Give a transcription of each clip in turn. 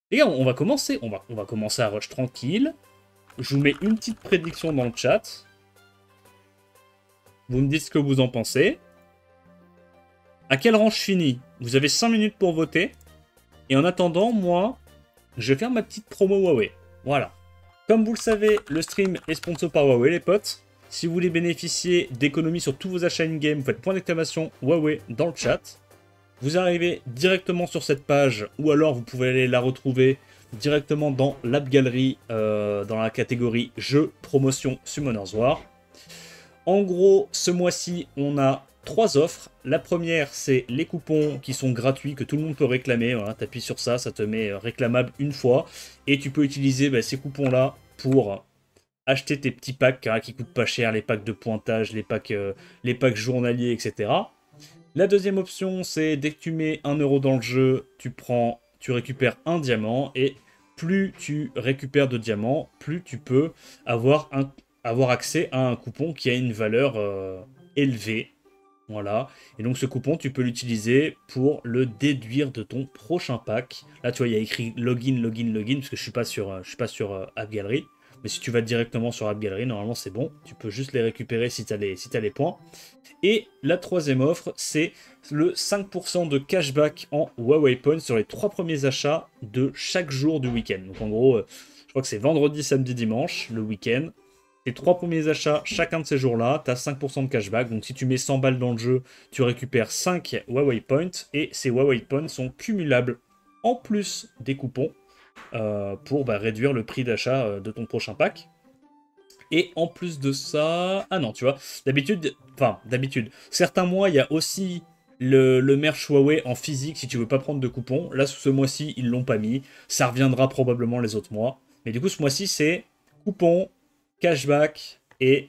Les gars, on va commencer. On va commencer à rush tranquille. Je vous mets une petite prédiction dans le chat. Vous me dites ce que vous en pensez. À quel rang je finis? Vous avez 5 minutes pour voter. Et en attendant, moi, je vais faire ma petite promo Huawei. Voilà. Comme vous le savez, le stream est sponsor par Huawei, les potes. Si vous voulez bénéficier d'économies sur tous vos achats in-game, vous faites point d'exclamation Huawei dans le chat. Vous arrivez directement sur cette page, ou alors vous pouvez aller la retrouver directement dans l'App Gallery, dans la catégorie Jeux, Promotion, Summoners War. En gros, ce mois-ci, on a 3 offres. La première, c'est les coupons qui sont gratuits, que tout le monde peut réclamer. Voilà, tu appuies sur ça, ça te met réclamable une fois. Et tu peux utiliser ces coupons-là pour acheter tes petits packs qui coûtent pas cher, les packs de pointage, les packs journaliers, etc. La deuxième option, c'est dès que tu mets 1 € dans le jeu, tu récupères un diamant. Et plus tu récupères de diamants, plus tu peux avoir accès à un coupon qui a une valeur élevée. Voilà. Et donc ce coupon, tu peux l'utiliser pour le déduire de ton prochain pack. Là, tu vois, il y a écrit login, login, login, parce que je suis pas sur App Gallery. Mais si tu vas directement sur App Gallery, normalement c'est bon. Tu peux juste les récupérer si tu as les points. Et la troisième offre, c'est le 5% de cashback en Huawei Points sur les 3 premiers achats de chaque jour du week-end. Donc en gros, je crois que c'est vendredi, samedi, dimanche, le week-end. Les 3 premiers achats, chacun de ces jours-là, tu as 5% de cashback. Donc si tu mets 100 balles dans le jeu, tu récupères 5 Huawei Points. Et ces Huawei Points sont cumulables en plus des coupons pour réduire le prix d'achat de ton prochain pack. Et en plus de ça... Ah non, tu vois, d'habitude, certains mois, il y a aussi le merch Huawei en physique si tu veux pas prendre de coupons. Là, ce mois-ci, ils l'ont pas mis. Ça reviendra probablement les autres mois. Mais du coup, ce mois-ci, c'est coupons, cashback et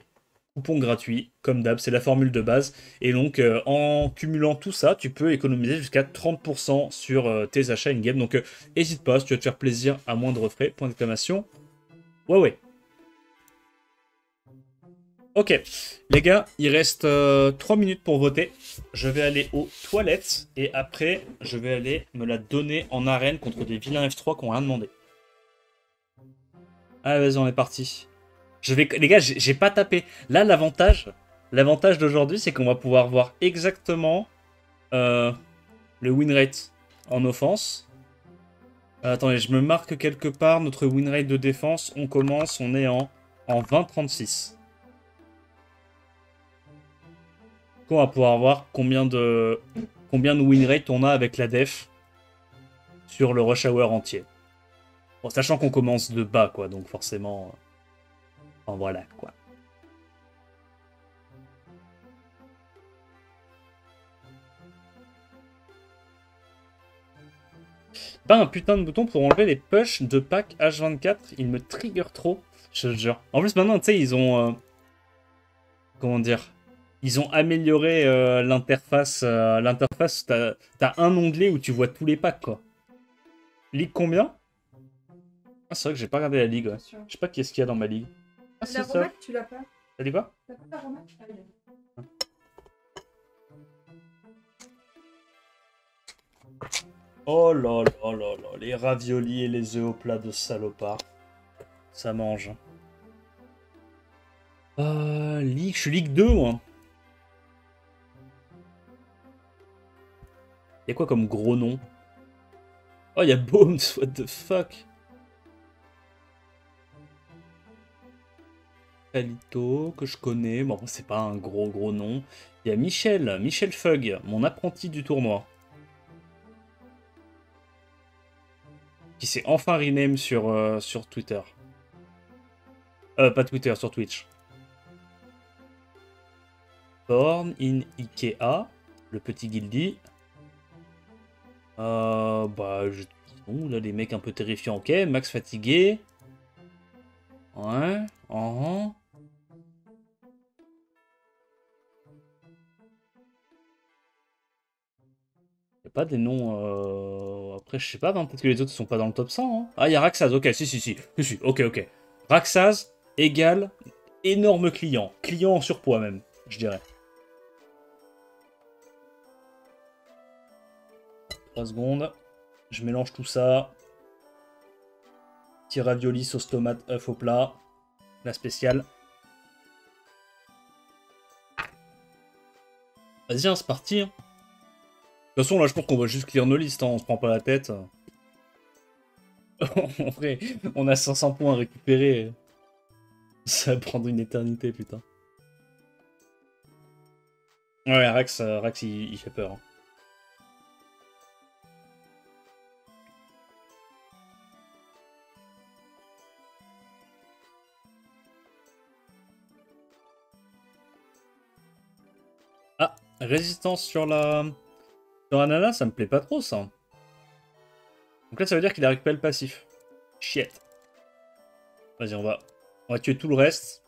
coupons gratuits. Comme d'hab, c'est la formule de base. Et donc, en cumulant tout ça, tu peux économiser jusqu'à 30% sur tes achats in-game. Donc, n'hésite pas, si tu veux te faire plaisir à moindre frais, point d'exclamation, Huawei. Ok, les gars, il reste 3 minutes pour voter. Je vais aller aux toilettes et après, je vais aller me la donner en arène contre des vilains F3 qui n'ont rien demandé. Ah, vas-y, on est parti. Les gars, j'ai pas tapé. Là, l'avantage d'aujourd'hui, c'est qu'on va pouvoir voir exactement euh, le win rate en offense. Attendez, je me marque quelque part notre win rate de défense. On est en 20-36. On va pouvoir voir combien de win rate on a avec la def sur le rush hour entier. Bon, sachant qu'on commence de bas, quoi, donc forcément... Enfin, voilà, quoi. Pas un putain de bouton pour enlever les push de pack H24, il me trigger trop, je te jure. En plus, maintenant, tu sais, ils ont... comment dire? Ils ont amélioré l'interface. L'interface, t'as un onglet où tu vois tous les packs, quoi. Ligue combien? Ah, c'est vrai que j'ai pas regardé la ligue, ouais. Je sais pas qu'est-ce qu'il y a dans ma ligue. Ah, la Romac, tu l'as pas. T'as dit quoi? T'as pas la Romac? Oh là là là là, les raviolis et les œufs au plat de salopard. Ça mange. Ligue, je suis Ligue 2, moi. Y'a quoi comme gros nom? Oh, y'a Bones, what the fuck? Calito, que je connais. Bon, c'est pas un gros nom. Y'a Michel Fug, mon apprenti du tournoi. Qui s'est enfin rename sur Twitter. Pas Twitter, sur Twitch. Born in Ikea, le petit guildy. Là, les mecs un peu terrifiants, ok. Max fatigué. Ouais. Y a pas des noms. Après, je sais pas, peut-être que les autres sont pas dans le top 100. Hein. Ah, il y a Raxaz, ok, si, ok. Raxaz égale énorme client. Client en surpoids, même, je dirais. 3 secondes. Je mélange tout ça. Petit ravioli, sauce tomate, œuf au plat. La spéciale. Vas-y, hein, c'est parti. Hein. De toute façon, là, je pense qu'on va juste clear nos listes. Hein. On se prend pas la tête. En vrai, on a 500 points à récupérer. Ça va prendre une éternité, putain. Ouais, Rax il fait peur. Hein. Ah, résistance sur la... Sur Ananas, ça me plaît pas trop, ça. Donc là, ça veut dire qu'il a récupéré le passif. Shit. Vas-y, on va tuer tout le reste.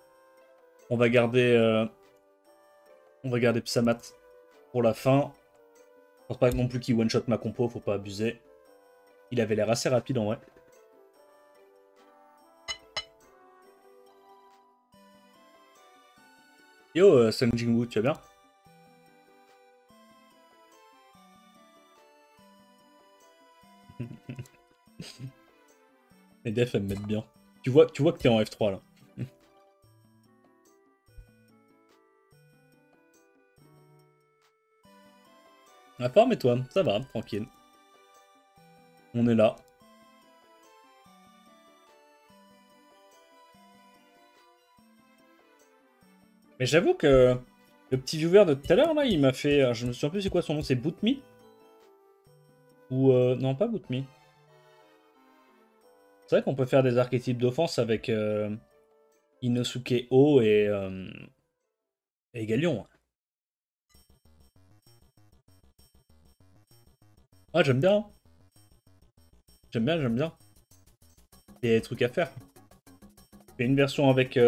On va garder... On va garder Psamat pour la fin. Je pense pas non plus qu'il one-shot ma compo, faut pas abuser. Il avait l'air assez rapide, en vrai. Yo, Sung Jingwoo, tu vas bien? Les defs, elles me mettent bien. Tu vois que t'es en F3, là. La forme et toi? Ça va, tranquille. On est là. Mais j'avoue que le petit viewer de tout à l'heure, là, il m'a fait... Je me souviens plus c'est quoi son nom, c'est Bootme? Ou... non, pas Bootme. C'est vrai qu'on peut faire des archétypes d'offense avec Inosuke O et Galion. Ah, j'aime bien. J'aime bien, j'aime bien. Il y a des trucs à faire. Fait une version avec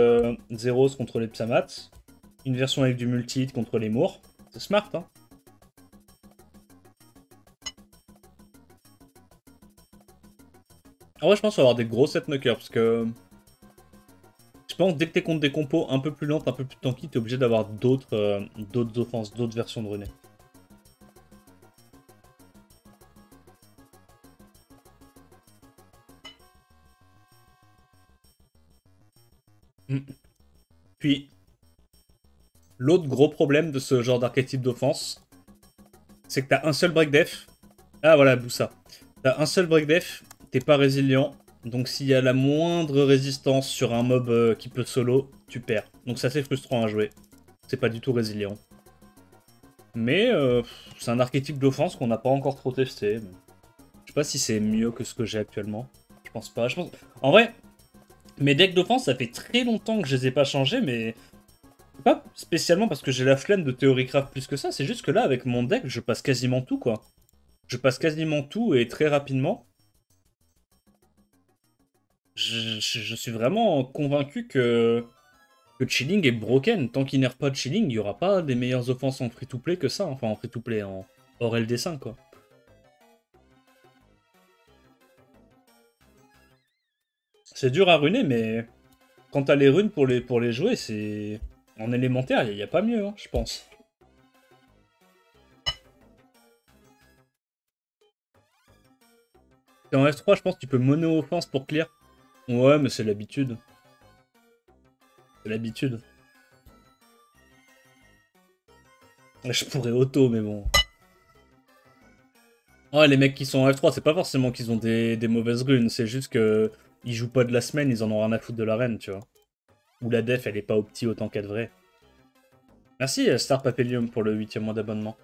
Zeros contre les Psamats. Une version avec du multi-hit contre les Moors. C'est smart, hein. En vrai, je pense qu'il va y avoir des gros set knockers parce que... Je pense que dès que t'es contre des compos un peu plus lentes, un peu plus tanky, t'es obligé d'avoir d'autres offenses, d'autres versions de René. Puis, l'autre gros problème de ce genre d'archétype d'offense, c'est que t'as un seul break def. Ah voilà, Boussa. T'as un seul break def, t'es pas résilient. Donc s'il y a la moindre résistance sur un mob qui peut solo, tu perds. Donc c'est assez frustrant à jouer. C'est pas du tout résilient. Mais c'est un archétype d'offense qu'on n'a pas encore trop testé. Je sais pas si c'est mieux que ce que j'ai actuellement. Je pense pas. En vrai, mes decks d'offense, ça fait très longtemps que je les ai pas changés, mais pas spécialement parce que j'ai la flemme de Theorycraft plus que ça, c'est juste que là, avec mon deck, je passe quasiment tout, quoi. Je passe quasiment tout et très rapidement. Je suis vraiment convaincu que Chilling est broken. Tant qu'il nerf pas de Chilling, il n'y aura pas des meilleures offenses en free-to-play que ça. Enfin, en free-to-play, en hors LD5, quoi. C'est dur à runer, mais quand t'as les runes pour les jouer, c'est... En élémentaire, il n'y a pas mieux, hein, je pense. Et en F3, je pense que tu peux mono-offense pour clear. Ouais, mais c'est l'habitude. C'est l'habitude. Je pourrais auto, mais bon. Ouais, les mecs qui sont en F3, c'est pas forcément qu'ils ont des mauvaises runes, c'est juste que ils jouent pas de la semaine, ils en ont rien à foutre de l'arène, tu vois. Ou la def, elle est pas opti autant qu'elle devrait. Merci Star Papellium pour le 8e mois d'abonnement.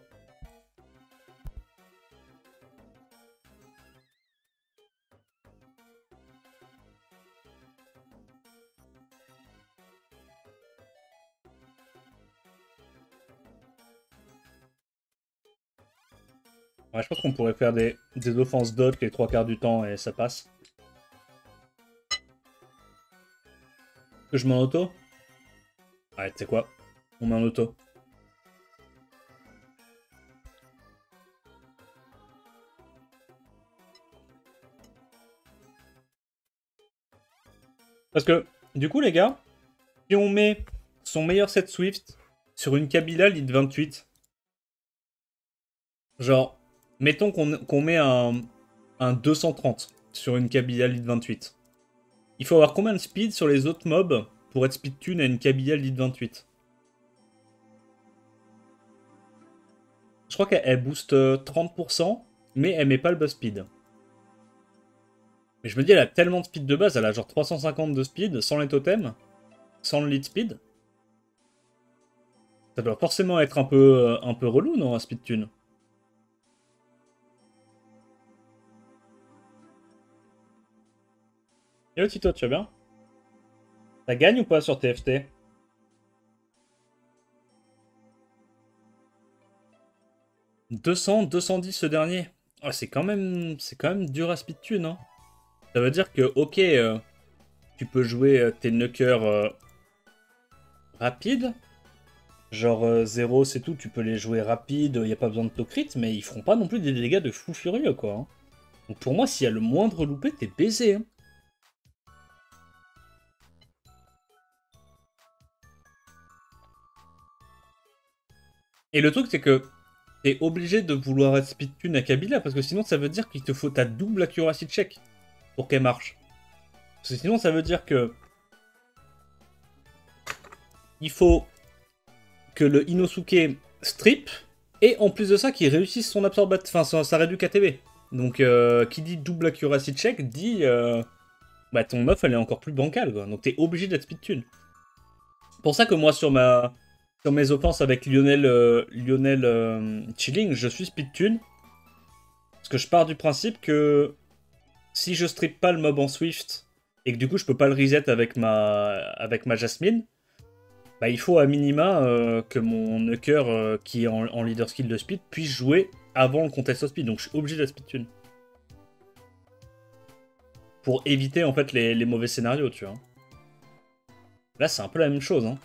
Ouais, je pense qu'on pourrait faire des offenses dodge les 3 quarts du temps et ça passe. Que je mets en auto? Ouais, tu sais quoi? On met en auto. Parce que, du coup, les gars, si on met son meilleur set Swift sur une Kabila lead 28, genre, mettons qu'on met un 230 sur une Kabila lead 28. Il faut avoir combien de speed sur les autres mobs pour être speed tune à une Kabila lead 28? Je crois qu'elle booste 30%, mais elle met pas le buff speed. Mais je me dis, elle a tellement de speed de base, elle a genre 350 de speed, sans les totems, sans le lead speed. Ça doit forcément être un peu relou, non, un speed tune? Yo Tito, tu vas bien? Ça gagne ou pas sur TFT? 200, 210 ce dernier. Oh, c'est quand même dur à speed tune, hein. Ça veut dire que, ok, tu peux jouer tes knockers rapides. Genre 0 c'est tout, tu peux les jouer rapides, y a pas besoin de to crit, mais ils feront pas non plus des dégâts de fou furieux, quoi, hein. Donc pour moi, s'il y a le moindre loupé, t'es baisé, hein. Et le truc, c'est que t'es obligé de vouloir être speed tune à Kabila, parce que sinon, ça veut dire qu'il te faut ta double accuracy check pour qu'elle marche. Parce que sinon, ça veut dire que il faut que le Inosuke strip, et en plus de ça, qu'il réussisse son absorbat, enfin sa réduc ATB. Donc, qui dit double accuracy check, dit bah ton meuf elle est encore plus bancale, quoi. Donc t'es obligé d'être speed tune. Pour ça que moi sur mes offenses avec Lionel Chilling, je suis speed tune. Parce que je pars du principe que si je strip pas le mob en Swift et que du coup je peux pas le reset avec ma Jasmine, bah il faut à minima que mon Nucker qui est en leader skill de speed puisse jouer avant le contest au speed. Donc je suis obligé d'être speed tune. Pour éviter en fait les mauvais scénarios, tu vois. Là c'est un peu la même chose, hein.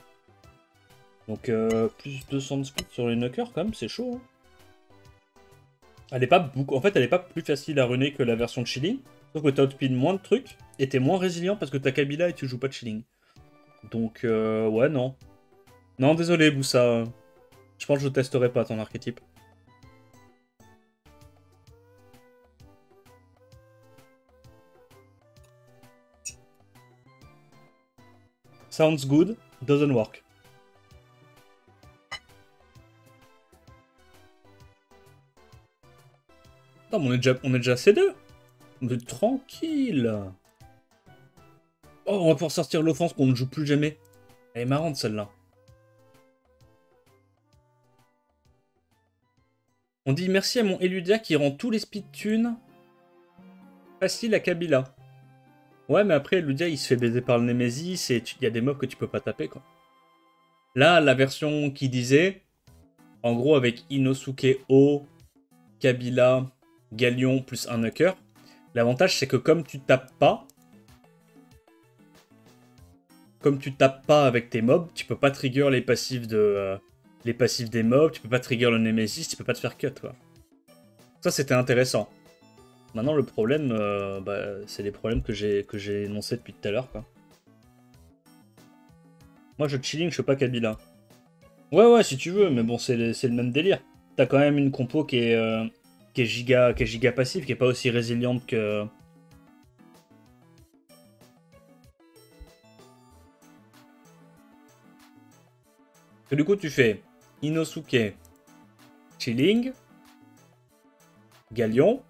Donc plus 200 de speed sur les knockers quand même, c'est chaud, hein. Elle est pas beaucoup. En fait, elle est pas plus facile à runner que la version de Chilling. Sauf que t'as outspeed moins de trucs et t'es moins résilient parce que t'as Kabila et tu joues pas de Chilling. Donc ouais, non. Non, désolé, Boussa. Je pense que je testerai pas ton archétype. Sounds good, doesn't work. Non, mais on est déjà C2. Mais tranquille. Oh, on va pouvoir sortir l'offense qu'on ne joue plus jamais. Elle est marrante celle-là. On dit merci à mon Eludia qui rend tous les speed tunes faciles à Kabila. Ouais, mais après, Eludia il se fait baiser par le Nemesis et il y a des mobs que tu peux pas taper, quoi. Là, la version qui disait, en gros, avec Inosuke O, Kabila, Galion plus un Nucker, l'avantage c'est que comme tu tapes pas avec tes mobs, tu peux pas trigger les passifs des mobs, tu peux pas trigger le Nemesis, tu peux pas te faire cut, quoi. Ça c'était intéressant. Maintenant le problème, c'est les problèmes que j'ai énoncés depuis tout à l'heure, quoi. Moi je chilling, je fais pas Kabila. Ouais, si tu veux, mais bon, c'est le même délire. T'as quand même une compo qui est giga passive, qui est pas aussi résiliente que... Que du coup, tu fais Inosuke, Chilling, Galion,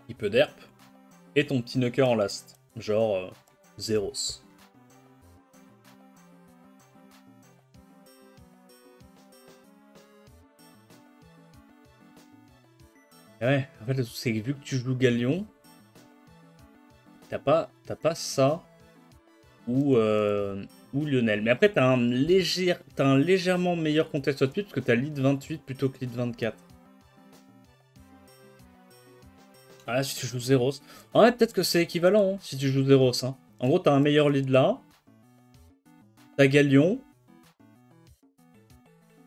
il peut derp, et ton petit knocker en last. Genre Zeros. Ouais, en fait, le truc, c'est que vu que tu joues Galion, t'as pas ça ou Lionel. Mais après, t'as un légèrement meilleur contest speed parce que t'as lead 28 plutôt que lead 24. Ah là, si tu joues Zeros. En vrai, peut-être que c'est équivalent hein, si tu joues Zeros. Hein. En gros, t'as un meilleur lead là. T'as Galion.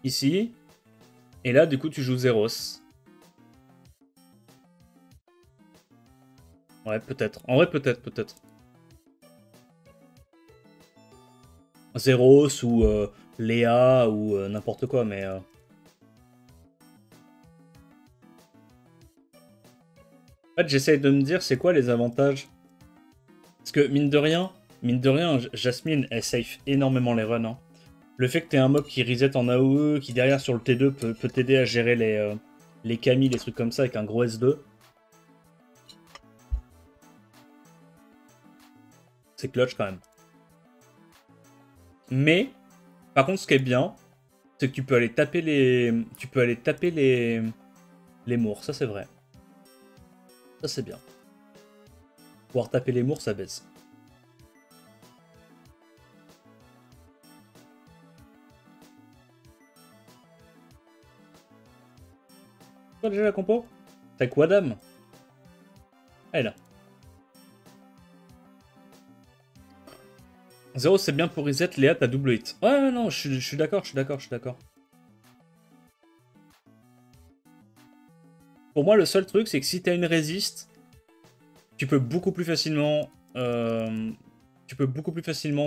Ici. Et là, du coup, tu joues Zeros. Ouais, peut-être. En vrai, peut-être. Zeros ou Léa ou n'importe quoi, mais... En fait, j'essaye de me dire, c'est quoi les avantages Parce que mine de rien, Jasmine, elle safe énormément les runs. Hein. Le fait que t'aies un mob qui reset en AOE, qui derrière sur le T2 peut t'aider à gérer les Camille, les trucs comme ça avec un gros S2. C'est clutch quand même. Mais, par contre, ce qui est bien, c'est que tu peux aller taper les. Tu peux aller taper les mours, ça c'est vrai. Ça c'est bien. Pouvoir taper les mours, ça baisse. Toi déjà la compo? T'as quoi dame? Elle est là. 0 c'est bien pour reset, Léa t'as double hit. Ouais non, je suis d'accord, je suis d'accord. Pour moi le seul truc c'est que si t'as une résiste, tu peux beaucoup plus facilement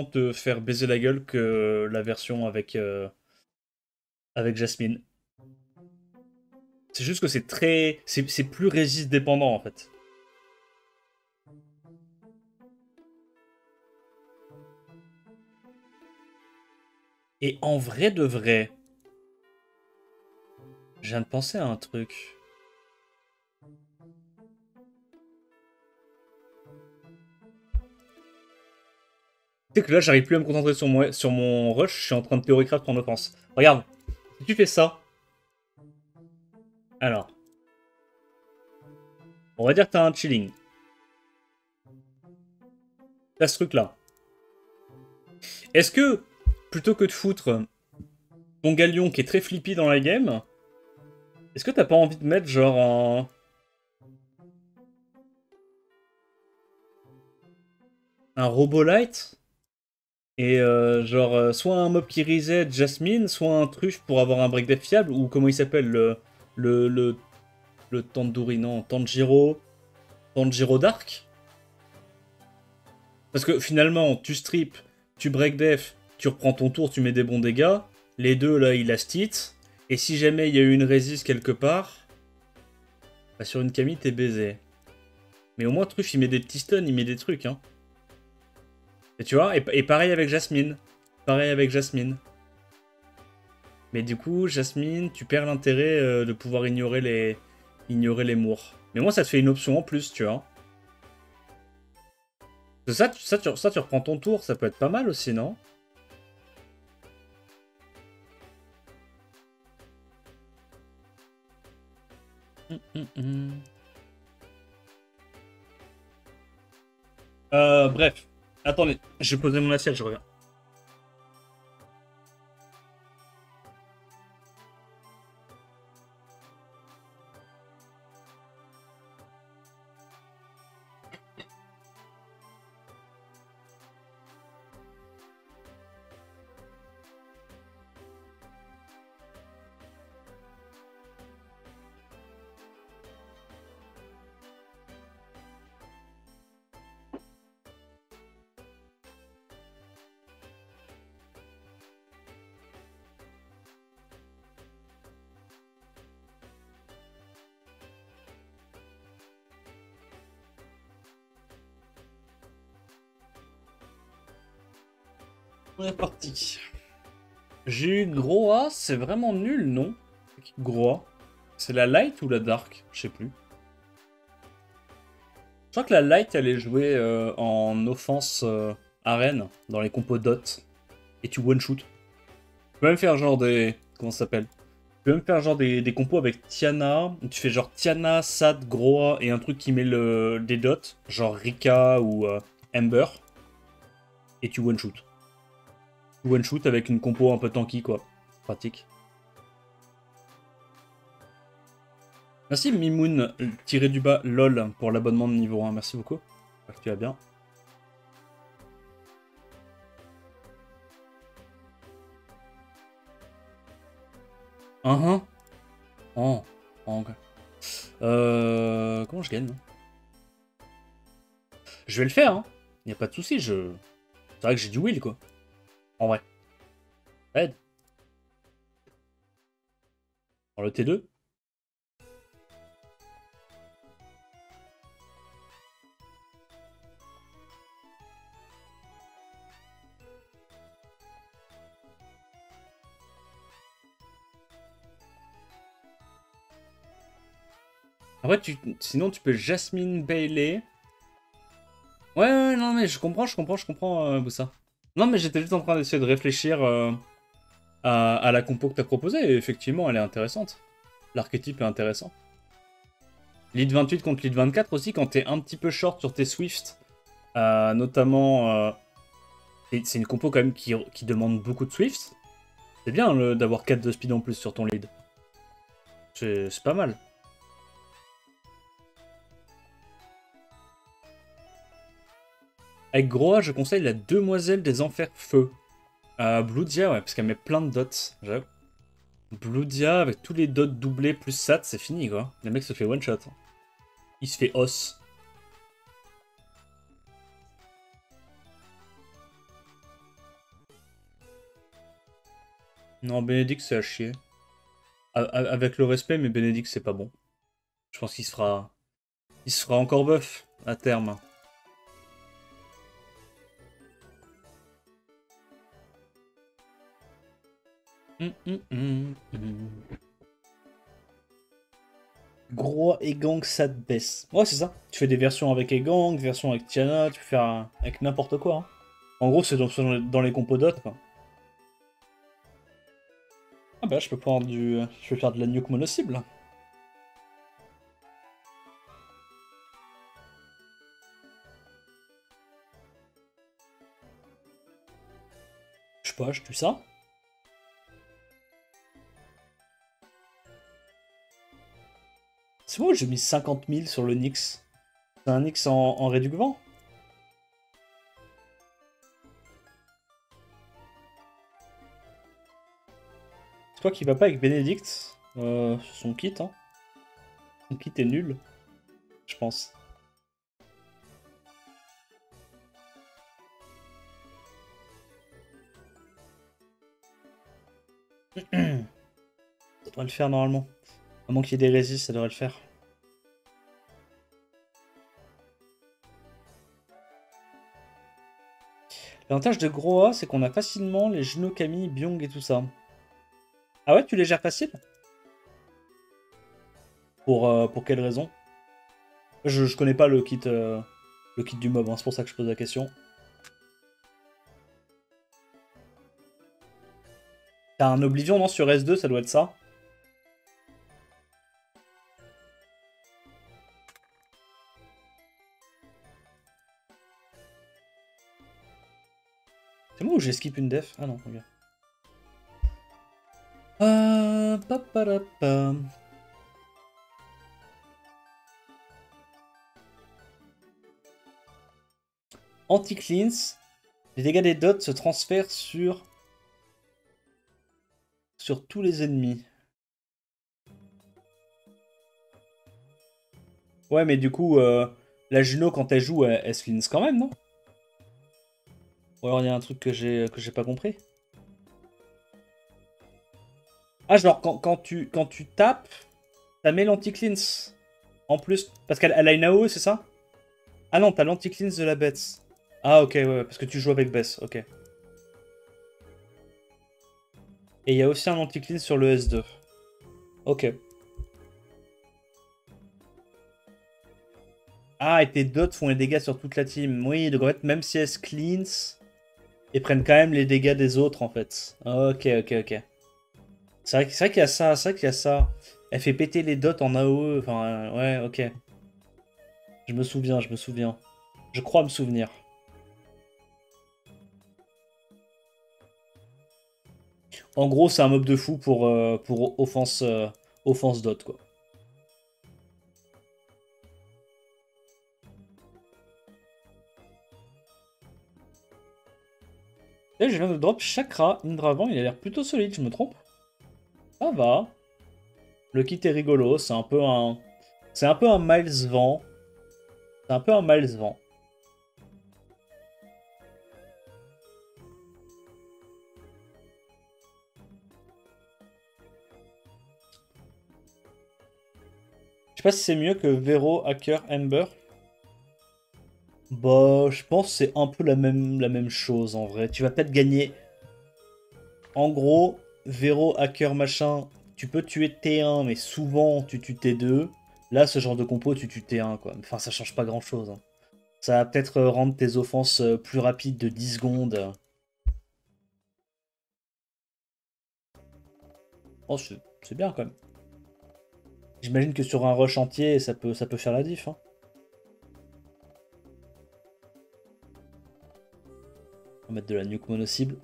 te faire baiser la gueule que la version avec Jasmine. C'est juste que c'est très. C'est plus résiste dépendant en fait. Et en vrai de vrai, je viens de penser à un truc. Tu sais que là, j'arrive plus à me concentrer sur mon rush, je suis en train de théorycraft en offense. Regarde, si tu fais ça. Alors. On va dire que t'as un chilling. T'as ce truc-là. Est-ce que, plutôt que de foutre ton galion qui est très flippy dans la game, est-ce que t'as pas envie de mettre genre un Robolite et soit un mob qui reset Jasmine, soit un truffe pour avoir un break death fiable, ou comment il s'appelle le, le, le Tandoori, non, Tanjiro Dark. Parce que finalement, tu strip, tu break death, tu reprends ton tour, tu mets des bons dégâts, les deux là ils last-hit, et si jamais il y a eu une résiste quelque part, bah, sur une Camille t'es baisé. Mais au moins truffe il met des petits stuns, il met des trucs, hein. Et tu vois, et pareil avec Jasmine. Pareil avec Jasmine. Mais du coup, Jasmine, tu perds l'intérêt de pouvoir ignorer les mours. Mais moi, ça te fait une option en plus, tu vois. Ça, tu reprends ton tour, ça peut être pas mal aussi, non? Bref. Attendez, je vais poser mon assiette, je reviens. On est parti. J'ai eu gros A, c'est vraiment nul, non? Gros A. C'est la light ou la dark? Je sais plus. Je crois que la light, elle est jouée en offense arène, dans les compos dot. Et tu one-shoot. Tu peux même faire genre des... Comment ça s'appelle? Tu peux même faire genre des compos avec Tiana. Tu fais genre Tiana, Sad, Groa et un truc qui met des dots. Genre Rika ou Ember. Et tu one-shoot. Tu one-shoot avec une compo un peu tanky, quoi. Pratique. Merci Mimoun, tiré du bas, lol, pour l'abonnement de niveau 1. Merci beaucoup. J'espère que tu vas bien. Oh, ok. Comment je gagne? Je vais le faire, hein. Y a pas de souci, C'est vrai que j'ai du will, quoi. En vrai. Aide. Dans le T2. Après, sinon tu peux Jasmine Bailey. Ouais, ouais, non, mais je comprends, Boussa. Non, mais j'étais juste en train d'essayer de réfléchir à la compo que t'as proposée, et effectivement, elle est intéressante. L'archétype est intéressant. Lead 28 contre Lead 24 aussi, quand t'es un petit peu short sur tes Swift, notamment... c'est une compo quand même qui demande beaucoup de Swift. C'est bien d'avoir 4 de speed en plus sur ton lead. C'est pas mal. Avec Groa, je conseille la Demoiselle des Enfers Feu. Bludia, ouais, parce qu'elle met plein de dots, j'avoue. Bludia, avec tous les dots doublés plus sat, c'est fini, quoi. Le mec se fait one shot. Il se fait os. Non, Bénédicte, c'est à chier. Avec le respect, mais Bénédicte, c'est pas bon. Je pense qu'il se fera... Il se fera encore buff, à terme. Gros et gang, ça te baisse. Ouais, c'est ça. Tu fais des versions avec Egang, des versions avec Tiana, tu peux faire avec n'importe quoi. Hein. En gros, c'est dans les compos d'autres, quoi. Ah bah, je peux prendre du... Je peux faire de la nuke mono-cible. Je sais pas, je tue ça. C'est moi, j'ai mis 50 000 sur le Nyx. C'est un Nyx en réduc-vent. C'est quoi qui va pas avec Bénédicte son kit, hein. Son kit est nul, je pense. Ça devrait le faire normalement. À moins qu'il y ait des résistes, ça devrait le faire. L'avantage de Groa, c'est qu'on a facilement les Juno, Camille, Byung et tout ça. Ah ouais, tu les gères facile? Pour quelle raison? Je connais pas le kit du mob, hein, c'est pour ça que je pose la question. T'as un Oblivion, non, sur S2, ça doit être ça. C'est moi ou j'ai skip une def? Ah non, ok. Anti-cleans. Les dégâts des dots se transfèrent sur tous les ennemis. Ouais, mais du coup, la Juno, quand elle joue, elle se cleanse quand même, non? Ou alors il y a un truc que j'ai pas compris. Ah, genre, quand tu tapes, ça met l'anti-cleanse. En plus, parce qu'elle a une AOE, c'est ça? Ah non, t'as l'anti-cleanse de la bête. Ah ok, ouais, parce que tu joues avec Bess, ok. Et il y a aussi un anti-cleanse sur le S2. Ok. Ah, et tes dots font les dégâts sur toute la team. Oui, donc en fait, même si elles se cleanse, ils prennent quand même les dégâts des autres, en fait. Ok, ok, ok. C'est vrai qu'il y a ça, c'est vrai qu'il y a ça. Elle fait péter les dots en AOE, enfin, ouais, ok. Je me souviens, je me souviens. Je crois me souvenir. En gros, c'est un mob de fou pour offense dot, quoi. Là, je viens de drop Chakra, Indravan, il a l'air plutôt solide, je me trompe? Ça va. Le kit est rigolo, c'est un peu un... C'est un peu un Miles Vent. C'est un peu un Miles Vent. Je sais pas si c'est mieux que Vero, Hacker, Ember. Bah, je pense que c'est un peu la même chose en vrai. Tu vas peut-être gagner. En gros, Vero, Hacker, machin, tu peux tuer T1, mais souvent tu tues T2. Là, ce genre de compo, tu tues T1, quoi. Enfin, ça change pas grand-chose, hein. Ça va peut-être rendre tes offenses plus rapides de 10 secondes. Oh, c'est bien, quand même. J'imagine que sur un rush entier, ça peut faire la diff, hein. On va mettre de la nuke mono-cible.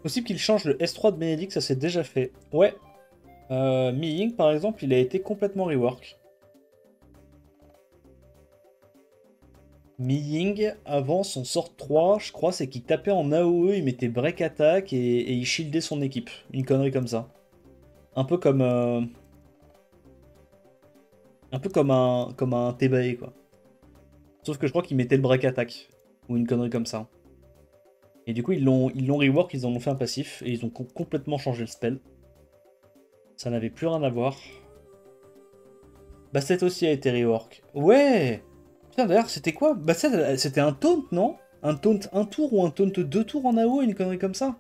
Possible qu'il change le S3 de Bénédicte, ça s'est déjà fait. Ouais. Mi Ying, par exemple, il a été complètement rework. Mi Ying, avant son sort 3, je crois, c'est qu'il tapait en AOE, il mettait break attack et il shieldait son équipe. Une connerie comme ça. Un peu comme, un Tebae, quoi. Sauf que je crois qu'il mettait le break attack. Ou une connerie comme ça. Et du coup, ils l'ont rework, ils en ont fait un passif, et ils ont complètement changé le spell. Ça n'avait plus rien à voir. Bastet aussi a été rework. Ouais! Putain, d'ailleurs, c'était quoi? Bastet, c'était un taunt, non? Un taunt un tour ou un taunt 2 tours en AO, une connerie comme ça?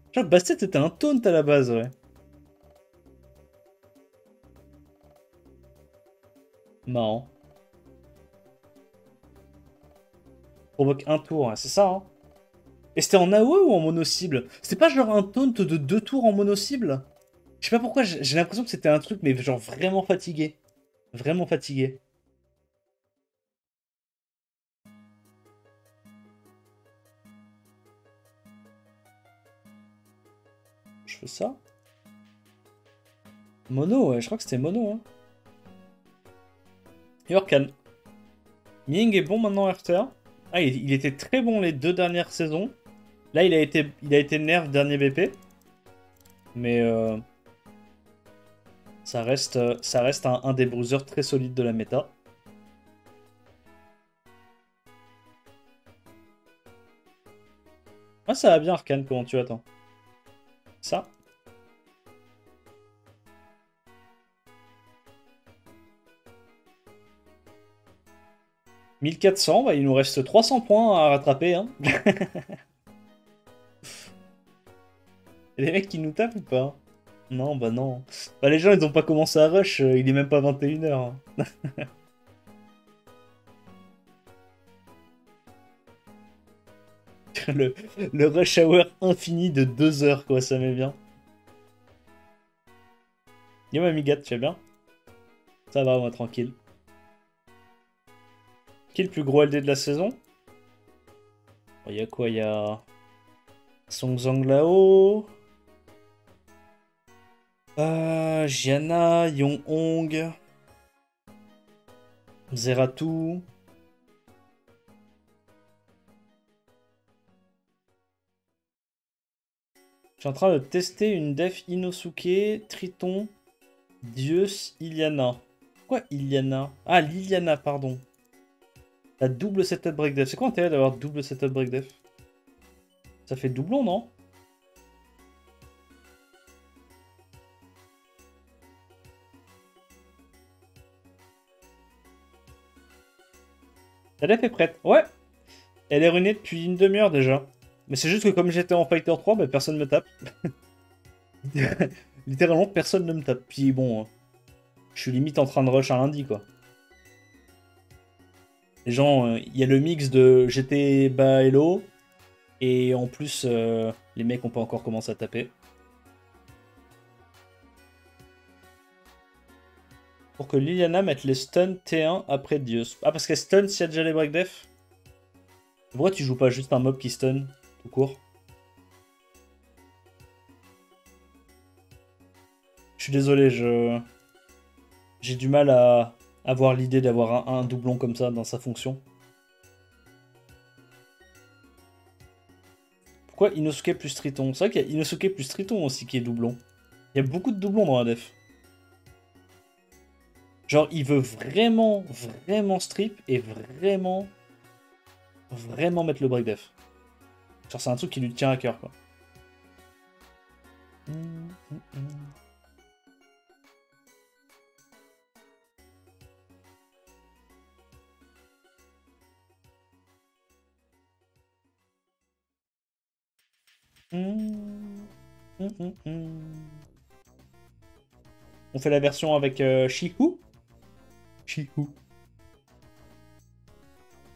Je crois que Bastet c'était un taunt à la base, ouais. Marrant. Provoque un tour, ouais, c'est ça, hein. Et c'était en AO ou en mono-cible? C'était pas genre un taunt de 2 tours en mono-cible? Je sais pas pourquoi, j'ai l'impression que c'était un truc, mais genre vraiment fatigué. Vraiment fatigué. Je fais ça? Mono, ouais, je crois que c'était mono, hein. Et Orkan. Ming est bon maintenant RTA. Ah, il était très bon les 2 dernières saisons. Là, il a été nerf dernier BP. Mais ça reste un des bruisers très solides de la méta. Ah, ça va bien, Arcane, comment tu attends? Ça? 1400, bah, il nous reste 300 points à rattraper, hein. Et les mecs qui nous tapent ou pas? Non, bah non. Bah les gens, ils ont pas commencé à rush, il est même pas 21 h. Le rush hour infini de 2 heures, quoi, ça met bien. Yo, Mamigat, tu vas bien? Ça va, moi, tranquille. Qui est le plus gros LD de la saison? Il y a quoi? Il y a Song Zhang là-haut. Gianna, Yong Hong, Zeratou. Je suis en train de tester une def Inosuke, Triton, Dios, Iliana. Pourquoi Iliana? Ah, Liliana, pardon. La double setup break def. C'est quoi l'intérêt d'avoir double setup break def? Ça fait doublon, non? La def est prête. Ouais! Elle est runée depuis une demi-heure déjà. Mais c'est juste que comme j'étais en Fighter 3, bah, personne me tape. Littéralement, personne ne me tape. Puis bon, je suis limite en train de rush un lundi, quoi. Les gens, il y a le mix de j'étais bas hello, et en plus, les mecs ont pas encore commencé à taper. Pour que Liliana mette les stuns T1 après Dios. Ah, parce qu'elle stun s'il y a déjà les break def? Pourquoi tu joues pas juste un mob qui stun, tout court? Je suis désolé, j'ai du mal à avoir l'idée d'avoir un doublon comme ça dans sa fonction. Pourquoi Inosuke plus Triton? C'est vrai qu'il y a Inosuke plus Triton aussi qui est doublon. Il y a beaucoup de doublons dans la def. Genre, il veut vraiment, vraiment strip et vraiment, vraiment mettre le break def. Genre, c'est un truc qui lui tient à cœur, quoi. On fait la version avec Shihu. Shihu.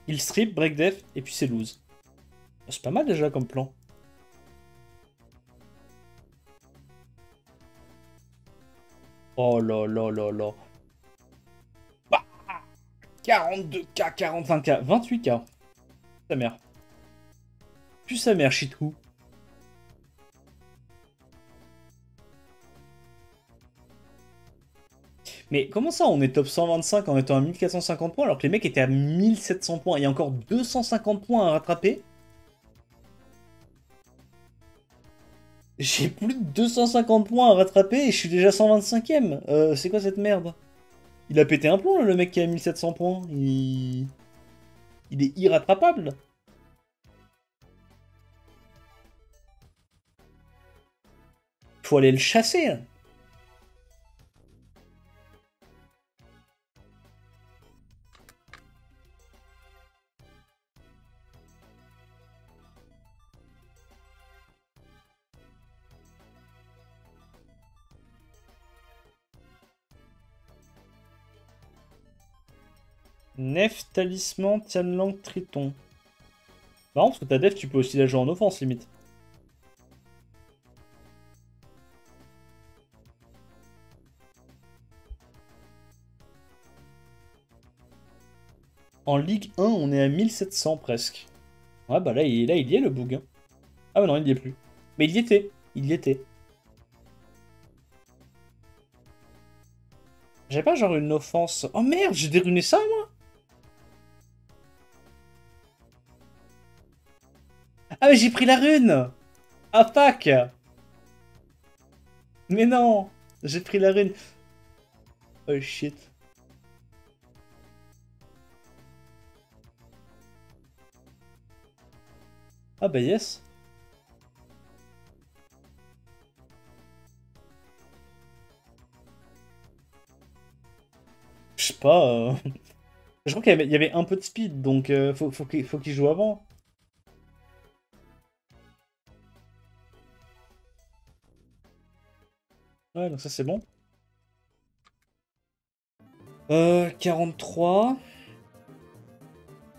Il strip, break def, et puis c'est lose. C'est pas mal déjà comme plan. Oh là là là là. Bah, 42K, 45K, 28K. Sa mère. Plus sa mère, Shihu. Mais comment ça, on est top 125 en étant à 1450 points alors que les mecs étaient à 1700 points. Il y a encore 250 points à rattraper. J'ai plus de 250 points à rattraper et je suis déjà 125ème. C'est quoi cette merde? Il a pété un plomb, là, le mec qui a 1700 points. Il est irrattrapable. Faut aller le chasser. Nef, talisman, Tianlang, Triton. Marrant parce que ta def, tu peux aussi la jouer en offense limite. En Ligue 1, on est à 1700 presque. Ouais, bah là, il y est le bug. Hein. Ah bah non, il y est plus. Mais il y était. Il y était. J'avais pas genre une offense... Oh merde, j'ai déruné ça, moi. Ah mais j'ai pris la rune. Ah fuck. Mais non. J'ai pris la rune. Oh shit. Ah bah yes. Je sais pas. Je crois qu'il y avait un peu de speed, donc faut qu'il joue avant. Ouais, donc ça c'est bon. 43.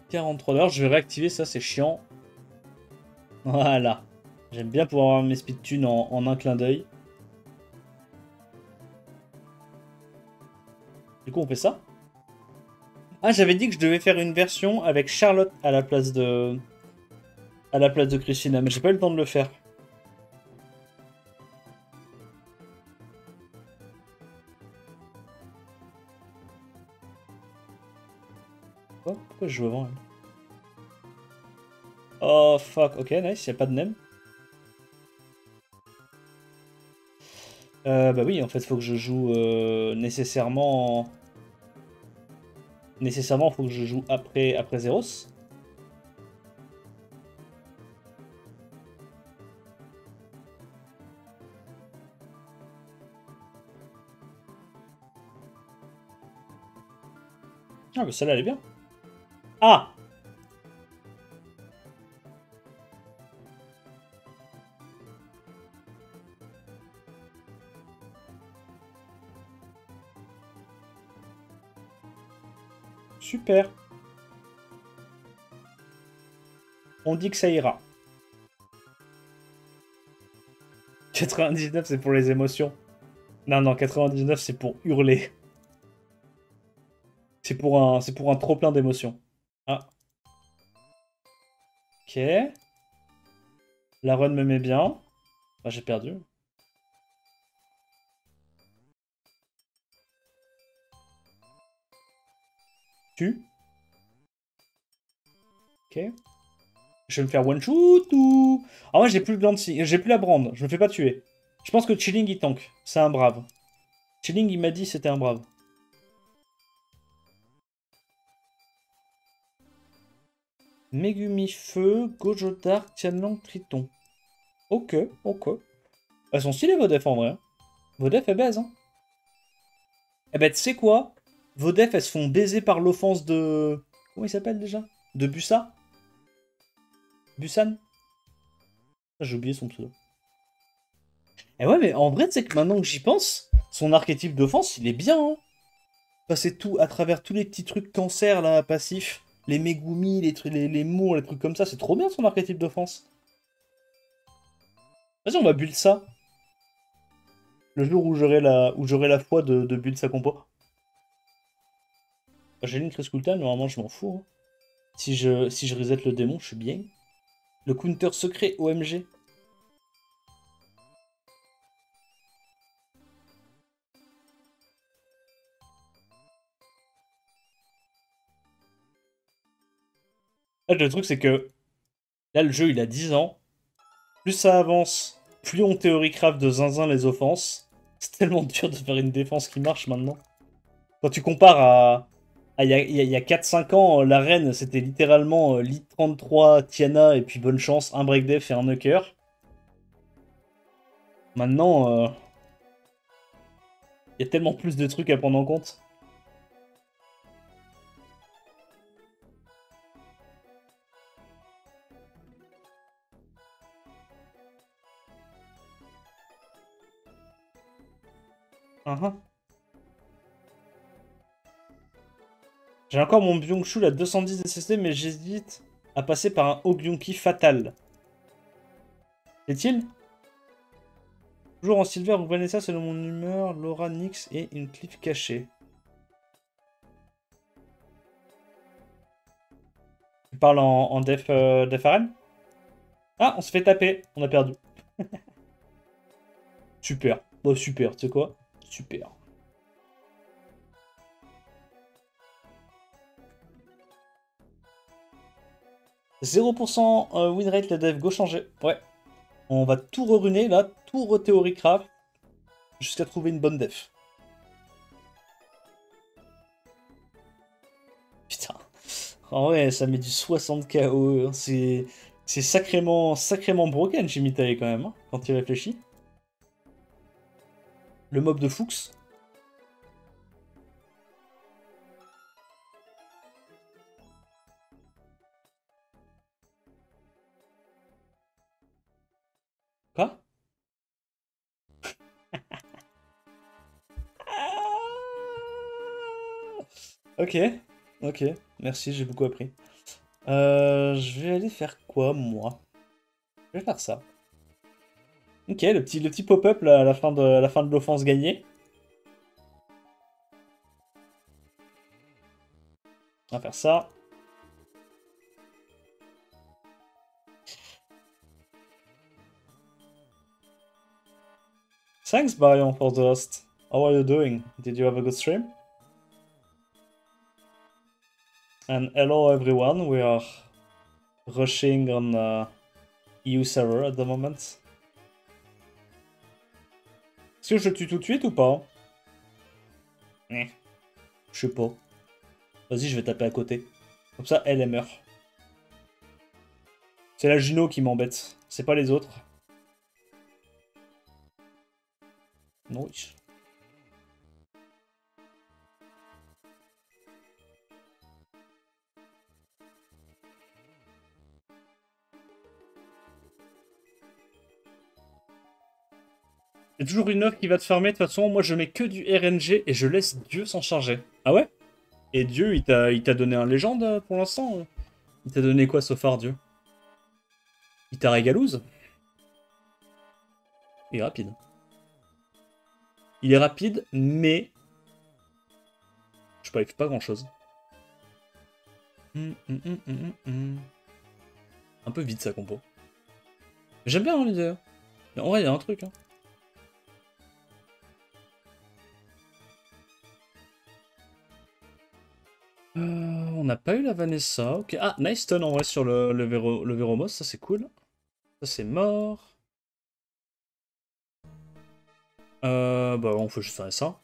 43 d'heures, je vais réactiver ça, c'est chiant. Voilà. J'aime bien pouvoir avoir mes speed tunes en un clin d'œil. Du coup, on fait ça. Ah, j'avais dit que je devais faire une version avec Charlotte à la place de... Christina, mais j'ai pas eu le temps de le faire. Pourquoi je joue avant elle? Oh fuck, ok, nice, y a pas de nem. Bah oui, en fait, faut que je joue nécessairement... Nécessairement, faut que je joue après Zeros. Ah, bah celle-là, elle est bien. Ah! Super. On dit que ça ira. 99, c'est pour les émotions. Non, non, 99, c'est pour hurler. C'est pour un trop-plein d'émotions. Ah. Ok. La run me met bien. Ah, j'ai perdu. Tu. Ok. Je vais me faire one shoot ou... Ah, moi, j'ai plus le Glancy. J'ai plus la brande. Je me fais pas tuer. Je pense que Chilling, il tank. C'est un brave. Chilling, il m'a dit c'était un brave. Megumi Feu, Gojo Dark, Tianlang, Triton. Ok, ok. Elles sont stylées vos defs en vrai. Hein. Vos defs, elles baisent. Hein. Eh ben, tu sais quoi? Vos defs, elles se font baiser par l'offense de... Comment il s'appelle déjà? De Bussa? Busan? J'ai oublié son pseudo. Eh ouais, mais en vrai, tu sais que maintenant que j'y pense, Son archétype d'offense, il est bien, hein. Passer tout à travers tous les petits trucs cancer là, passifs, les Megumi, les mours, les trucs comme ça, c'est trop bien son archétype d'offense. Vas-y, on va build ça. Le jour où j'aurai la foi de build sa compo. J'ai une Crisculta, mais normalement je m'en fous, hein. Si je reset le démon, je suis bien. Le counter secret OMG. Là, le truc, c'est que là, le jeu, il a 10 ans. Plus ça avance, plus on théorie craft de zinzin les offenses. C'est tellement dur de faire une défense qui marche maintenant. Quand tu compares il y a 4-5 ans, la reine, c'était littéralement Lit 33, Tiana, et puis bonne chance, un break def et un knocker. Maintenant, il y a tellement plus de trucs à prendre en compte. Uh-huh. J'ai encore mon Byung-Chul à 210 SSD, mais j'hésite à passer par un Obyunki fatal. Est-il? Toujours en silver ou Vanessa selon mon humeur, Laura, Nyx et une cliff cachée. Tu parles en def arène? Ah, on se fait taper. On a perdu. Super. Bon, super. Tu sais quoi? Super. 0% win rate, la dev. Go changer. Ouais. On va tout re-runer, là. Tout re-théorie craft. Jusqu'à trouver une bonne def. Putain. Ah ouais, ça met du 60 KO. Hein. C'est sacrément broken, Chimitae, quand même, hein, quand il réfléchit. Le mob de Fuchs. Quoi? Ok, ok, merci, j'ai beaucoup appris. Je vais aller faire quoi, moi? Je vais faire ça. Ok, le petit pop-up là, à la fin de l'offense gagnée. On va faire ça. Thanks, Barion, for the host. How are you doing? Did you have a good stream? And hello, everyone. We are rushing on EU server at the moment. Est-ce que je tue tout de suite ou pas? Je sais pas. Vas-y, je vais taper à côté. Comme ça, elle meurt. C'est la Juno qui m'embête. C'est pas les autres. Non, oui. Il y a toujours une œuvre qui va te farmer. De toute façon, moi, je mets que du RNG et je laisse Dieu s'en charger. Ah ouais? Et Dieu, il t'a donné un légende pour l'instant? Il t'a donné quoi, so far, Dieu? Il t'a régalouse? Il est rapide. Il est rapide, mais... Je sais pas, il fait pas grand-chose. Un peu vite, sa compo. J'aime bien, hein, l'idée. En vrai, il y a un truc, hein. On n'a pas eu la Vanessa. Ok. Ah, nice stun en vrai sur le Véromos, ça c'est cool. Ça c'est mort. Bah on peut juste faire ça.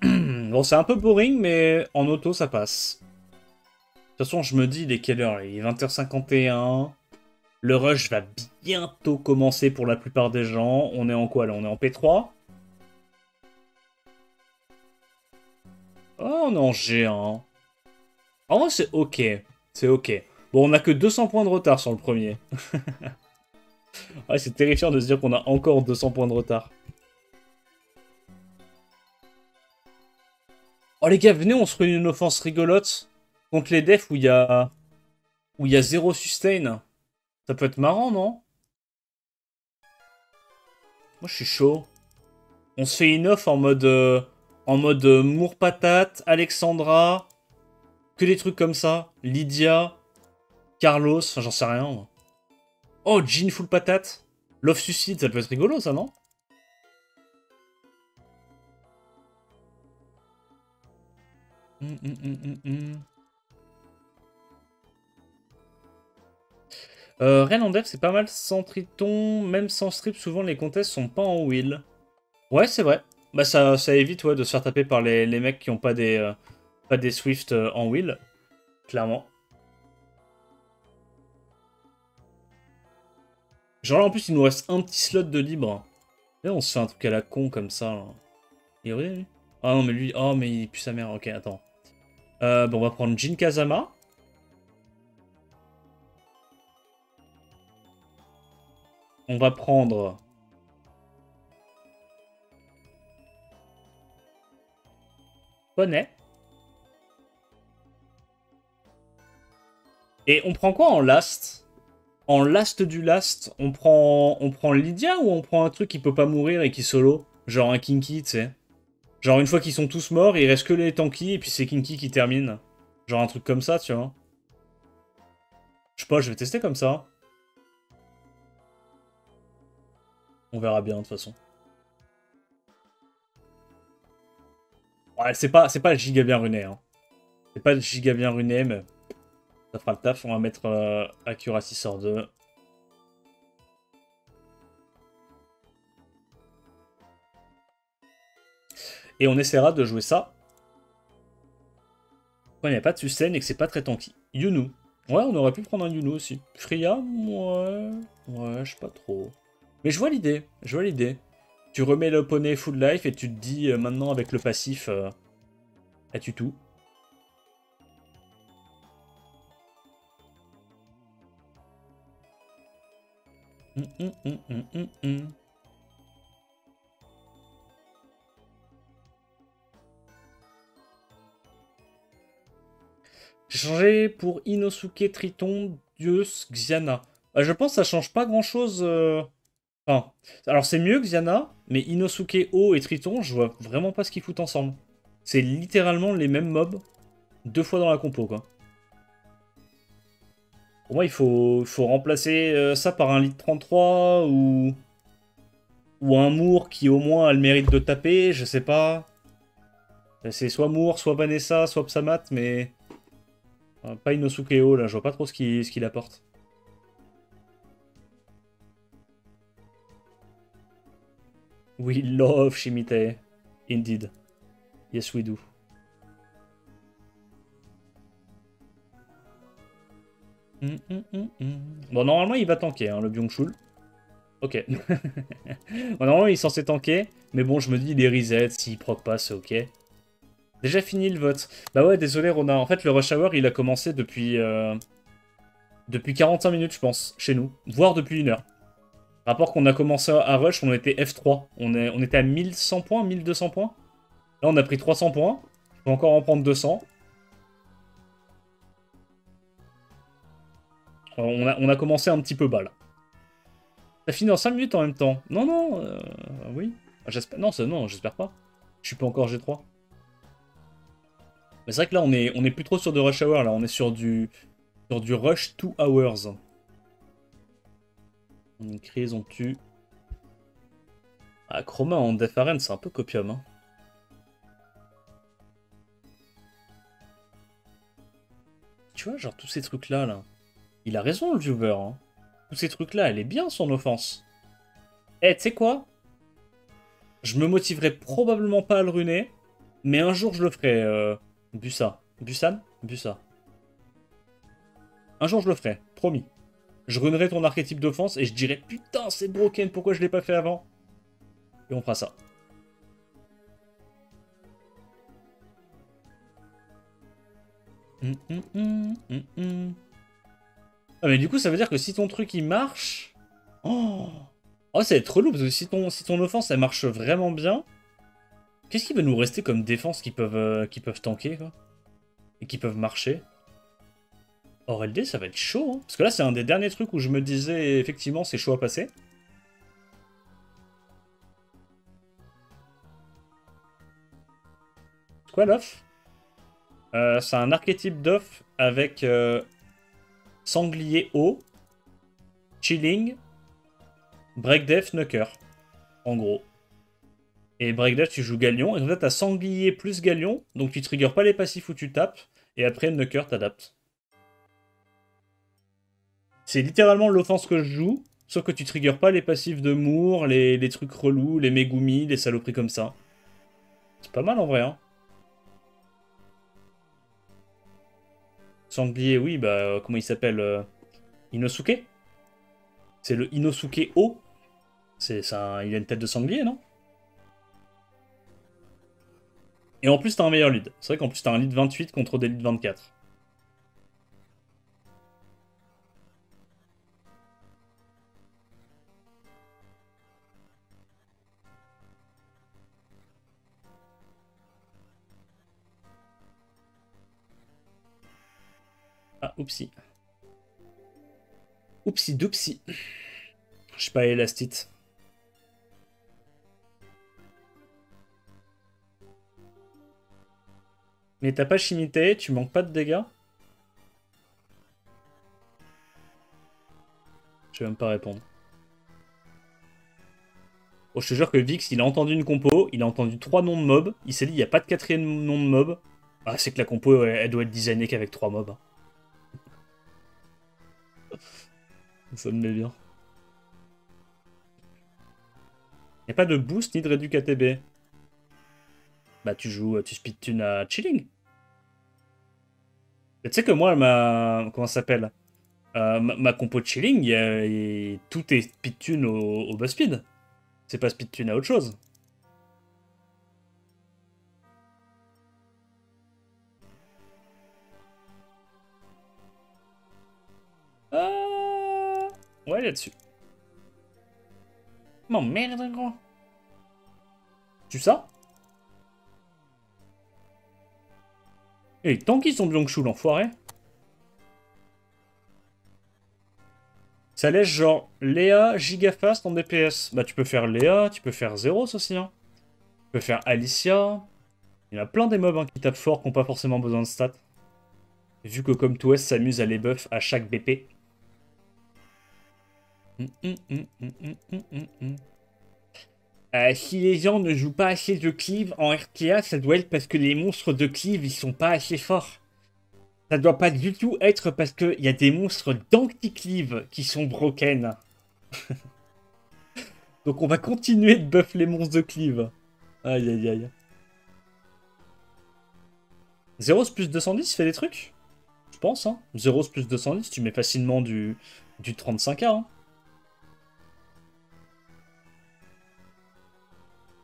Bon, c'est un peu boring, mais en auto ça passe. De toute façon, je me dis, il est quelle heure? Il est 20h51. Le rush va bientôt commencer pour la plupart des gens. On est en quoi là? On est en P3? on est en G1. En vrai, c'est ok. C'est ok. Bon, on a que 200 points de retard sur le premier. Ouais, c'est terrifiant de se dire qu'on a encore 200 points de retard. Oh les gars, venez, on se fait une offense rigolote contre les defs où il y a... Où il y a 0 sustain. Ça peut être marrant, non? Moi, je suis chaud. On se fait une off en mode Moore Patate, Alexandra... Que des trucs comme ça. Lydia, Carlos, enfin j'en sais rien. Moi. Oh, Jean full patate. Love Suicide, ça peut être rigolo ça, non? Ren en dev, c'est pas mal sans triton. Même sans strip, souvent les contests sont pas en wheel. Ouais, c'est vrai. Bah ça évite ouais, de se faire taper par les mecs qui ont pas des Swift en wheel. Clairement. Genre là, en plus, il nous reste un petit slot de libre. Là, on se fait un truc à la con comme ça. Là. Et oui. Ah non, mais lui... Oh, mais il pue sa mère. Ok, attends. Bon, on va prendre Jin Kazama. On va prendre... Poney. Et on prend quoi en last? En last du last, on prend Lydia ou on prend un truc qui peut pas mourir et qui solo? Genre un Kinky, tu sais. Genre une fois qu'ils sont tous morts, il reste que les tanky et puis c'est Kinky qui termine. Genre un truc comme ça, tu vois. Je sais pas, je vais tester comme ça. On verra bien de toute façon. Ouais, c'est pas giga bien runé, hein. C'est pas giga bien runé, mais ça fera le taf. On va mettre Accuracy sur 2. Et on essaiera de jouer ça quand il n'y a pas de sustain et que c'est pas très tanky. Yunu. Ouais, on aurait pu prendre un Yunu aussi. Freya, ouais. Ouais, je sais pas trop. Mais je vois l'idée. Je vois l'idée. Tu remets le poney full life et tu te dis maintenant avec le passif, elle tue tout. J'ai changé pour Inosuke Triton, Dios, Xiana. Je pense que ça change pas grand chose. Enfin, alors c'est mieux que Xiana, mais Inosuke O et Triton, je vois vraiment pas ce qu'ils foutent ensemble. C'est littéralement les mêmes mobs, 2 fois dans la compo, quoi. Pour moi, il faut remplacer ça par un Lead 33 ou un Moore qui au moins a le mérite de taper, je sais pas. C'est soit Moore, soit Vanessa, soit Psamat, mais pas Inosuke O, là, je vois pas trop ce qu'il apporte. We love Shimite. Indeed. Yes, we do. Bon, normalement, il va tanker, hein, le Byung-Chul. Ok. Bon, normalement, il est censé tanker. Mais bon, je me dis, les resets, s'il proc pas, c'est ok. Déjà fini le vote. Bah ouais, désolé, Rona. En fait, le Rush Hour, il a commencé depuis 45 minutes, je pense, chez nous. Voire depuis 1 heure. Rapport qu'on a commencé à Rush, on était F3. On était à 1100 points, 1200 points. Là, on a pris 300 points. Il faut encore en prendre 200. On a commencé un petit peu bas, là. Ça finit en 5 minutes en même temps. Non, non, oui. J'espère. Non, non, j'espère pas. Je suis pas encore G3. Mais c'est vrai que là, on est plus trop sur de Rush Hour, là. On est sur du Rush 2 Hours. On increase, on tue. Ah, Chroma en Def Arène, c'est un peu copium, hein. Tu vois, genre tous ces trucs-là, là. Il a raison, le viewer, hein. Tous ces trucs-là, elle est bien, son offense. Eh, tu sais quoi? Je me motiverai probablement pas à le runer, mais un jour, je le ferai, Bussa. Busan? Bussa. Un jour, je le ferai, promis. Je runerai ton archétype d'offense et je dirai putain, c'est broken, pourquoi je l'ai pas fait avant? Et on fera ça. Ah mais du coup ça veut dire que si ton truc il marche... Oh, oh ça va être relou parce que si ton offense elle marche vraiment bien, qu'est-ce qui va nous rester comme défense qui peuvent tanker quoi? Et qui peuvent marcher? Or LD ça va être chaud hein. Parce que là c'est un des derniers trucs où je me disais effectivement c'est chaud à passer. C'est quoi l'off? C'est un archétype d'off avec sanglier haut, chilling, breakdef, knocker. En gros. Et breakdef, tu joues Galion. Et en fait, t'as sanglier plus Galion. Donc tu triggers pas les passifs où tu tapes. Et après, knocker, t'adaptes. C'est littéralement l'offense que je joue. Sauf que tu triggers pas les passifs de Moore, les trucs relous, les Megumi, les saloperies comme ça. C'est pas mal en vrai, hein. Sanglier, oui, bah, comment il s'appelle Inosuke? C'est le Inosuke O. Il a une tête de sanglier, non? Et en plus, t'as un meilleur lead. C'est vrai qu'en plus, t'as un lead 28 contre des leads 24. Ah, oupsie. Oupsie doupsie. Je suis pas élastite. Mais t'as pas chimité, tu manques pas de dégâts? Je vais même pas répondre. Oh, je te jure que Vix, il a entendu une compo, il a entendu 3 noms de mobs, il s'est dit, il n'y a pas de quatrième nom de mob. Ah, c'est que la compo, elle doit être designée qu'avec 3 mobs. Hein. Ça me met bien. Il n'y a pas de boost ni de réduc ATB. Bah, tu speedtune à chilling. Tu sais que moi, comment ça s'appelle ma compo de chilling, tout est speedtune au bas speed. C'est pas speedtune à autre chose. Ouais, là-dessus. Mon merde, gros. Tu ça? Et tant qu'ils sont Byongchul, l'enfoiré. Ça laisse genre Léa gigafast en DPS. Bah tu peux faire Léa, tu peux faire Zeros aussi. Hein. Tu peux faire Alicia. Il y en a plein des mobs hein, qui tapent fort, qui n'ont pas forcément besoin de stats. Vu que comme Toes s'amuse à les buff à chaque BP. Si les gens ne jouent pas assez de cleave en RTA, ça doit être parce que les monstres de cleave ils sont pas assez forts. Ça doit pas du tout être parce qu'il y a des monstres d'anti-cleave qui sont broken. Donc on va continuer de buff les monstres de cleave. Aïe aïe aïe. Zeros plus 210 fait des trucs? Je pense, hein. Zeros plus 210, tu mets facilement du 35k. Hein.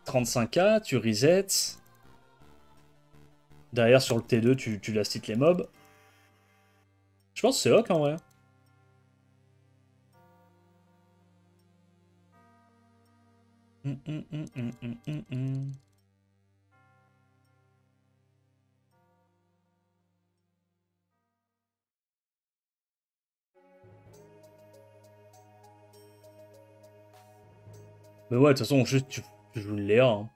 35k, tu resets. Derrière, sur le T2, tu lastites les mobs. Je pense que c'est ok en vrai. Mais ouais, de toute façon, juste tu joues une Léa. Hein.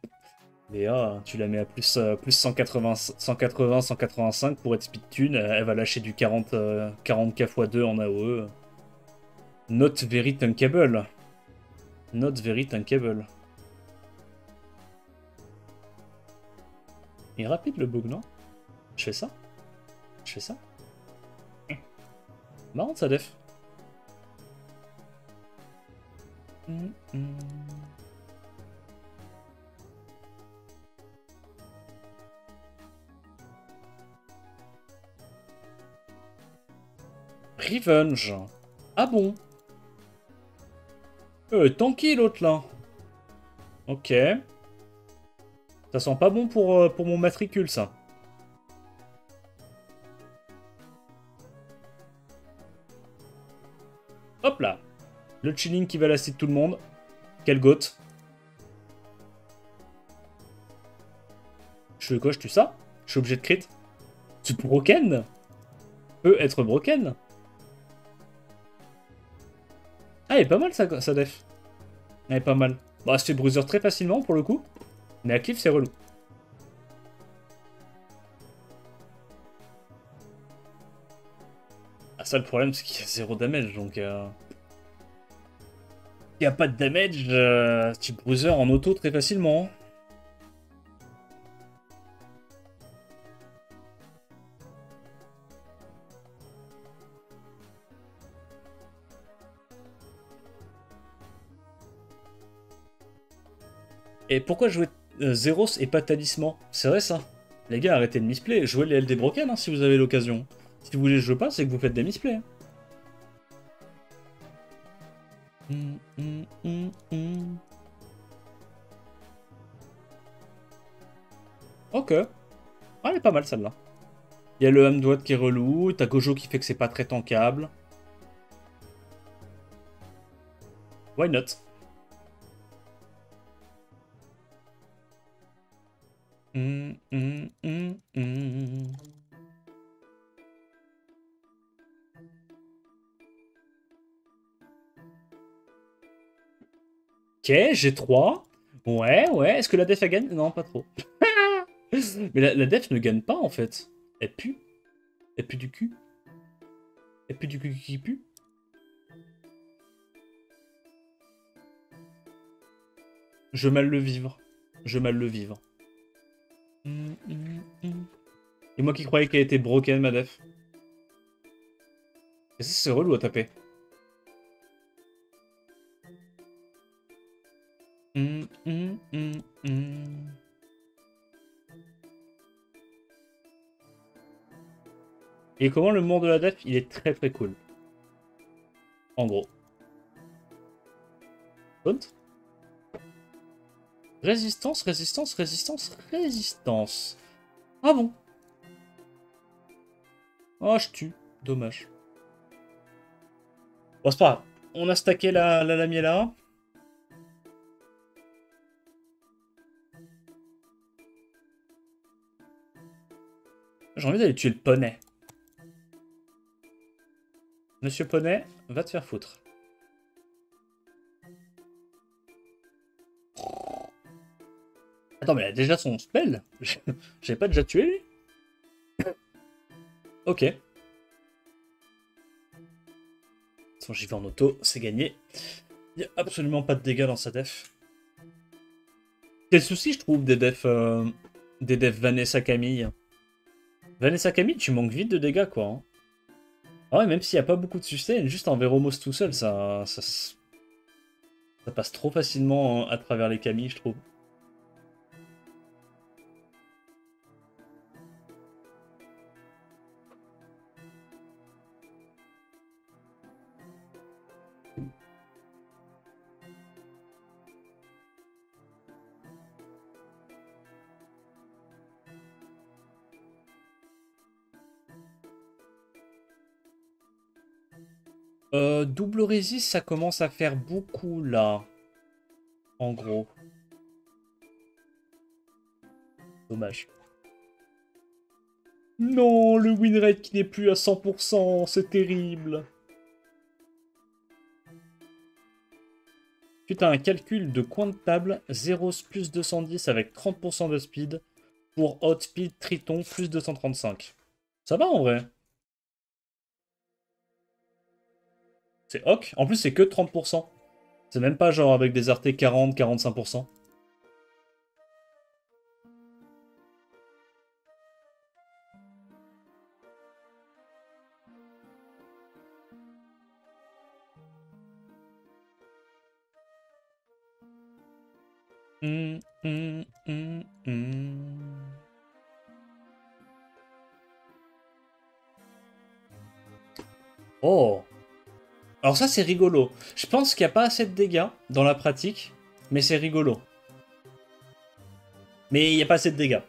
Léa, tu la mets à plus 180, 180, 185 pour être speed tune. Elle va lâcher du 40k x 2 en AOE. Not very tankable. Not very tankable. Il est rapide le bug, non? Je fais ça? Je fais ça? Marrant ça def. Revenge. Ah bon? Tanky l'autre là. Ok. Ça sent pas bon pour mon matricule ça. Hop là. Le chilling qui va la de tout le monde. Quel goth. Je fais quoi? Je tue ça? Je suis obligé de crit? C'est broken? Peut être broken? Ah, elle est pas mal sa def. Elle est pas mal. Bah, elle se fait bruiser très facilement pour le coup. Mais à cliff, c'est relou. Ah, ça, le problème, c'est qu'il y a 0 damage. Donc, il n'y a pas de damage. Tu bruiser en auto très facilement. Et pourquoi jouer Zeros et pas Talisman? C'est vrai ça. Les gars, arrêtez de misplay. Jouez les LD Broken hein, si vous avez l'occasion. Si vous voulez que je joue pas, c'est que vous faites des misplays. Ok. Ah, elle est pas mal celle-là. Il y a le Hamdouat qui est relou. T'as Gojo qui fait que c'est pas très tankable. Why not? Ok, G3. Ouais, ouais. Est-ce que la def elle gagne? Non, pas trop. Mais la def ne gagne pas en fait. Elle pue. Elle pue du cul. Elle pue du cul qui pue. Je mal le vivre. Je mal le vivre. Et moi qui croyais qu'elle était broken, ma def. Et ça, c'est relou à taper. Et comment le monde de la def, il est très très cool. En gros. Taunt. Résistance, résistance, résistance, résistance. Ah bon? Oh, je tue. Dommage. Bon, c'est pas grave. On a stacké la Lamiela. J'ai envie d'aller tuer le poney. Monsieur Poney, va te faire foutre. Attends, mais elle a déjà son spell. J'avais pas déjà tué lui? Ok. De toute façon, j'y vais en auto, c'est gagné. Il n'y a absolument pas de dégâts dans sa def. Quel souci, je trouve, des defs Vanessa Camille. Vanessa Camille, tu manques vite de dégâts, quoi. Hein. Ah ouais, même s'il n'y a pas beaucoup de sustain, juste en Véromos tout seul, ça passe trop facilement à travers les Camilles, je trouve. Double résist, ça commence à faire beaucoup, là. En gros. Dommage. Non, le win rate qui n'est plus à 100%, c'est terrible. Putain, un calcul de coin de table, 0 plus 210 avec 30% de speed pour Outspeed Triton plus 235. Ça va en vrai. C'est ok. En plus, c'est que 30%. C'est même pas genre avec des artés 40-45%. Oh. Alors ça, c'est rigolo. Je pense qu'il n'y a pas assez de dégâts dans la pratique, mais c'est rigolo. Mais il n'y a pas assez de dégâts.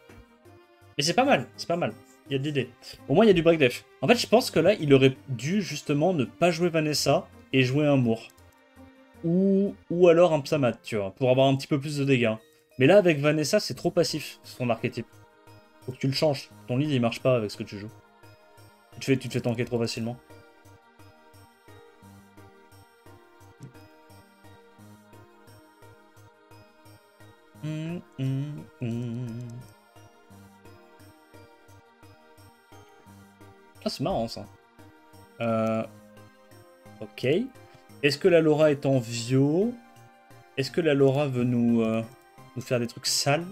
Mais c'est pas mal, c'est pas mal. Il y a de l'idée. Au moins, il y a du break def. En fait, je pense que là, il aurait dû justement ne pas jouer Vanessa et jouer un Moore. Ou alors un Psamat, tu vois, pour avoir un petit peu plus de dégâts. Mais là, avec Vanessa, c'est trop passif, son archétype. Faut que tu le changes. Ton lead, il marche pas avec ce que tu joues. Tu te fais tanker trop facilement. Ah, c'est marrant, ça. Ok. Est-ce que la Laura est en Vio? Est-ce que la Laura veut nous faire des trucs sales?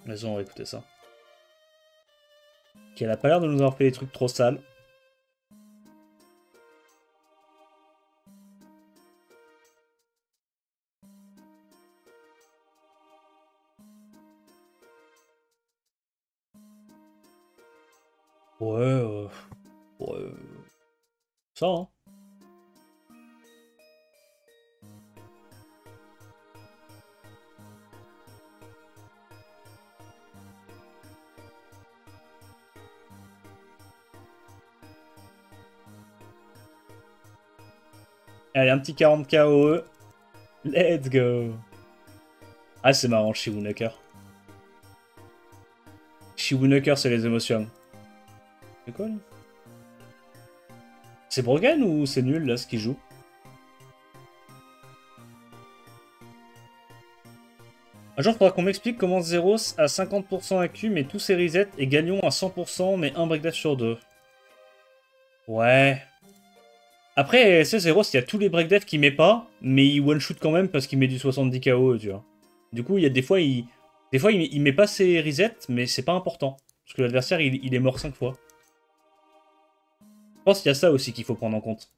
Vas-y, on va écouter ça. Ok, elle a pas l'air de nous avoir fait des trucs trop sales. Ouais, ouais. Ça, hein. Allez, un petit 40 KOE. Let's go. Ah, c'est marrant, Shiwunaker. Shiwunaker, c'est les émotions. C'est quoi, là? C'est Brogan ou c'est nul, là, ce qu'il joue? Un jour, il faudra qu'on m'explique comment Zeros a 50% AQ, mais tous ses resets, et Galion à 100%, mais un breakdash sur deux. Ouais. Après, c'est Zeros, il y a tous les breakdefs qu'il met pas, mais il one-shoot quand même parce qu'il met du 70 KO, tu vois. Du coup, il y a des fois, il met pas ses resets, mais c'est pas important. Parce que l'adversaire, il est mort 5 fois. Je pense qu'il y a ça aussi qu'il faut prendre en compte.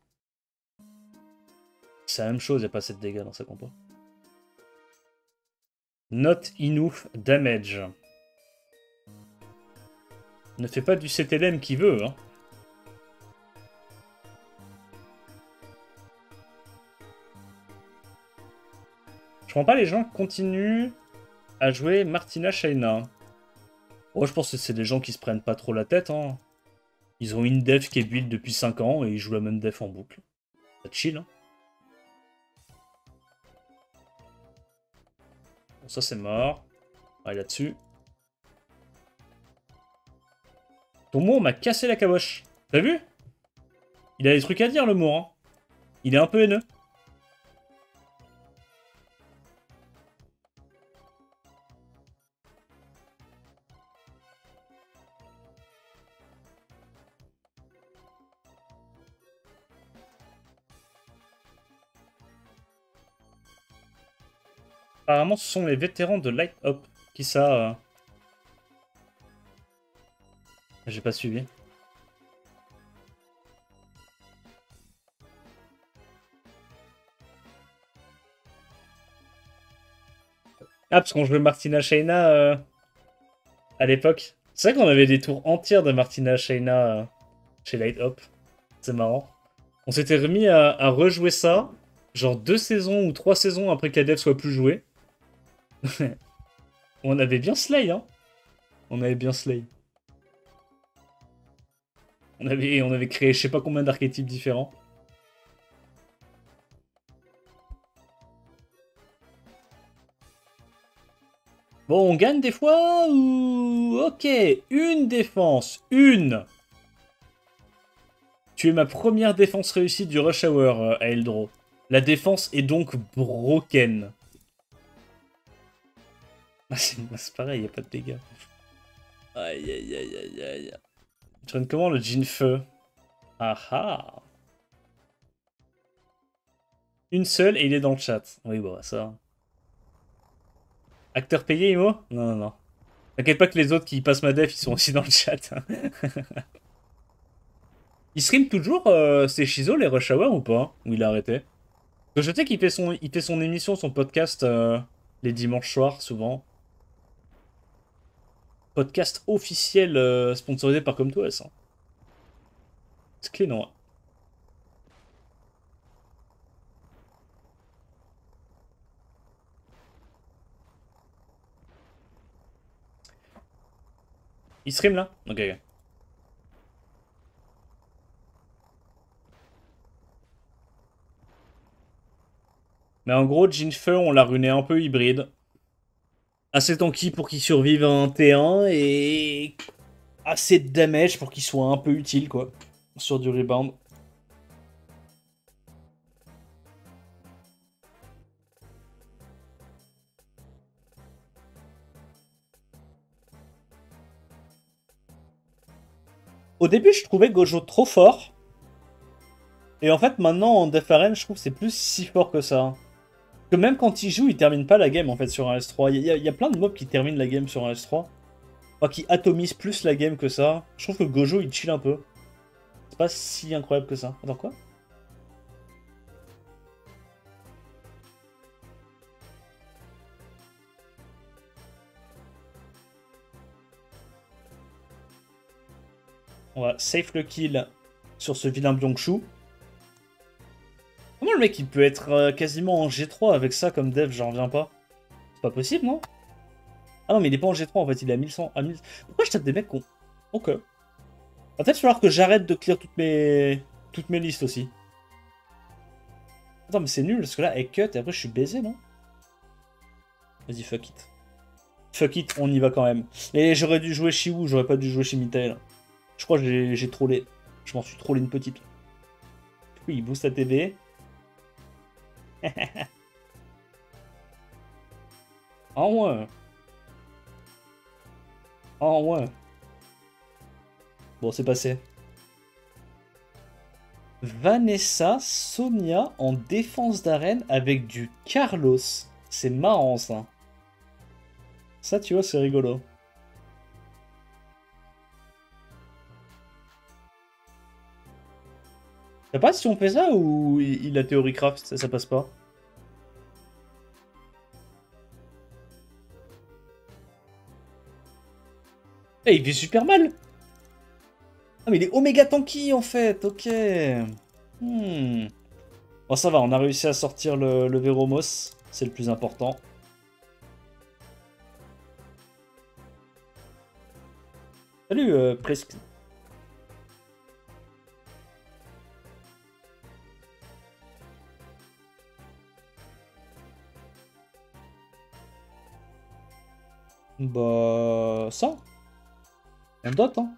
C'est la même chose, il n'y a pas assez de dégâts dans sa compo. Not enough damage. Ne fait pas du CTLM qui veut, hein. Je comprends pas les gens qui continuent à jouer Martina Shayna. Oh, je pense que c'est des gens qui se prennent pas trop la tête, hein. Ils ont une def qui est build depuis 5 ans et ils jouent la même def en boucle. Ça chill, hein. Bon, ça c'est mort. Allez là-dessus. Ton Moore m'a cassé la caboche. T'as vu? Il a des trucs à dire, le Moore, hein. Il est un peu haineux. Apparemment, ce sont les vétérans de Light Up. Qui ça J'ai pas suivi. Ah, parce qu'on jouait Martina Shayna à l'époque. C'est vrai qu'on avait des tours entières de Martina Shayna chez Light Up. C'est marrant. On s'était remis à rejouer ça, genre 2 saisons ou 3 saisons après que la dev soit plus jouée. On avait bien Slay, hein. On avait bien Slay. On avait créé je sais pas combien d'archétypes différents. Bon, on gagne des fois ou... Ok, une défense. Une. Tu es ma première défense réussie du Rush Hour, à Eldro. La défense est donc broken. Ah, c'est pareil, y a pas de dégâts. Aïe aïe aïe aïe aïe. Tu traînes comment le Jin Feu? Ah ah. Une seule et il est dans le chat. Oui, bon, ça. Acteur payé, Imo? Non, non, non. T'inquiète pas que les autres qui passent ma def, ils sont aussi dans le chat. Il stream toujours ses Shizo, les Rush Hour ou pas? Ou il a arrêté? Parce que je sais qu'il fait son émission, son podcast les dimanches soirs, souvent. Podcast officiel sponsorisé par Comtois, hein. C'est clé, non? Il stream là? Ok, ok. Mais en gros, Jinfeu, on l'a runé un peu hybride. Assez tanky pour qu'il survive à un T1 et assez de damage pour qu'il soit un peu utile, quoi. Sur du rebound. Au début, je trouvais Gojo trop fort. Et en fait, maintenant, en Def Arena, je trouve que c'est plus si fort que ça. Que même quand il joue, il termine pas la game, en fait, sur un S3. Il y a plein de mobs qui terminent la game sur un S3. Enfin, qui atomisent plus la game que ça. Je trouve que Gojo, il chill un peu. C'est pas si incroyable que ça. Attends, quoi? On va safe le kill sur ce vilain Byongchu. Comment le mec, il peut être quasiment en G3 avec ça comme dev? J'en reviens pas. C'est pas possible, non? Ah non, mais il est pas en G3, en fait, il est à 1100. À 1000... Pourquoi je tape des mecs qui ont... Ok. Va peut-être falloir que j'arrête de clear toutes mes listes aussi. Attends, mais c'est nul, parce que là, elle cut, et après, je suis baisé, non? Vas-y, fuck it. Fuck it, on y va quand même. Et j'aurais dû jouer Shiwu, j'aurais pas dû jouer chez Mitael. Je crois que j'ai trollé. Je m'en suis trollé une petite. Oui, il booste la TB. Ah ouais. Ah ouais. Bon, c'est passé. Vanessa, Sonia en défense d'arène avec du Carlos. C'est marrant, ça. Ça, tu vois, c'est rigolo. Je sais pas si on fait ça ou il a théorie craft, ça passe pas. Eh, il fait super mal. Ah, mais il est Oméga Tanky, en fait. Ok. Bon, ça va, on a réussi à sortir le Véromos. C'est le plus important. Salut, presque. Bah... Ça. On dot, hein.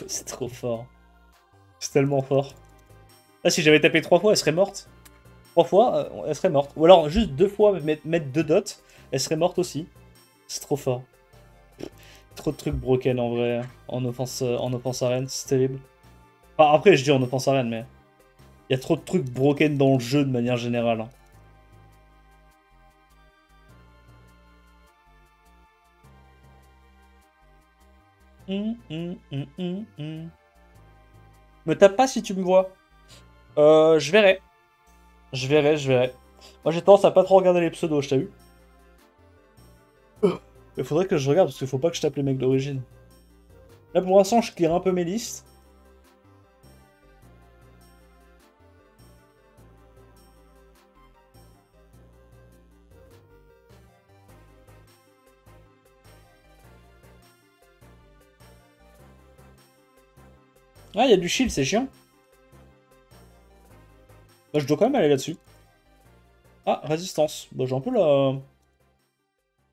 C'est trop fort. C'est tellement fort. Là, si j'avais tapé 3 fois, elle serait morte. 3 fois, elle serait morte. Ou alors, juste 2 fois, mettre 2 dots, elle serait morte aussi. C'est trop fort. Trop de trucs broken, en vrai, en offense arène, c'est terrible. Enfin, après, je dis en offense arène, mais... Il y a trop de trucs broken dans le jeu, de manière générale, hein. Me tape pas si tu me vois. Je verrai. Je verrai, je verrai. Moi j'ai tendance à pas trop regarder les pseudos, je t'ai vu. Il faudrait que je regarde parce qu'il faut pas que je tape les mecs d'origine. Là pour l'instant je clear un peu mes listes. Ah, il y a du shield, c'est chiant. Bah, je dois quand même aller là-dessus. Ah, résistance. Bah, j'ai un peu la...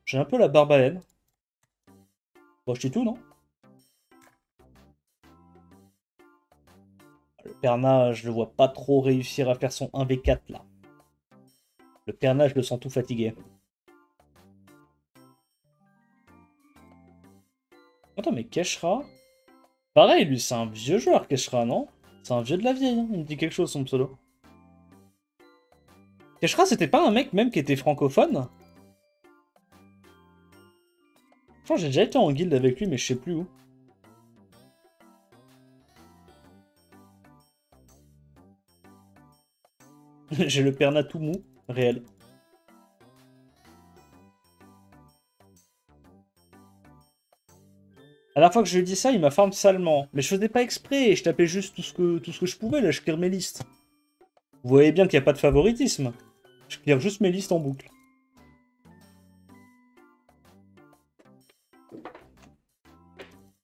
J'ai un peu la barbe à laine. Bon, je dis tout, non? Le Perna, je le vois pas trop réussir à faire son 1v4, là. Le Perna, je le sens tout fatigué. Attends, mais Keshra... Pareil, lui, c'est un vieux joueur, Keshra, non? C'est un vieux de la vieille, hein. Il me dit quelque chose, son pseudo. Keshra, c'était pas un mec même qui était francophone? Je crois que j'ai déjà été en guilde avec lui, mais je sais plus où. J'ai le Perna tout mou, réel. La dernière fois que je lui ai dit ça, il m'a farm salement. Mais je faisais pas exprès, je tapais juste tout ce que je pouvais, là, je clear mes listes. Vous voyez bien qu'il n'y a pas de favoritisme. Je clear juste mes listes en boucle.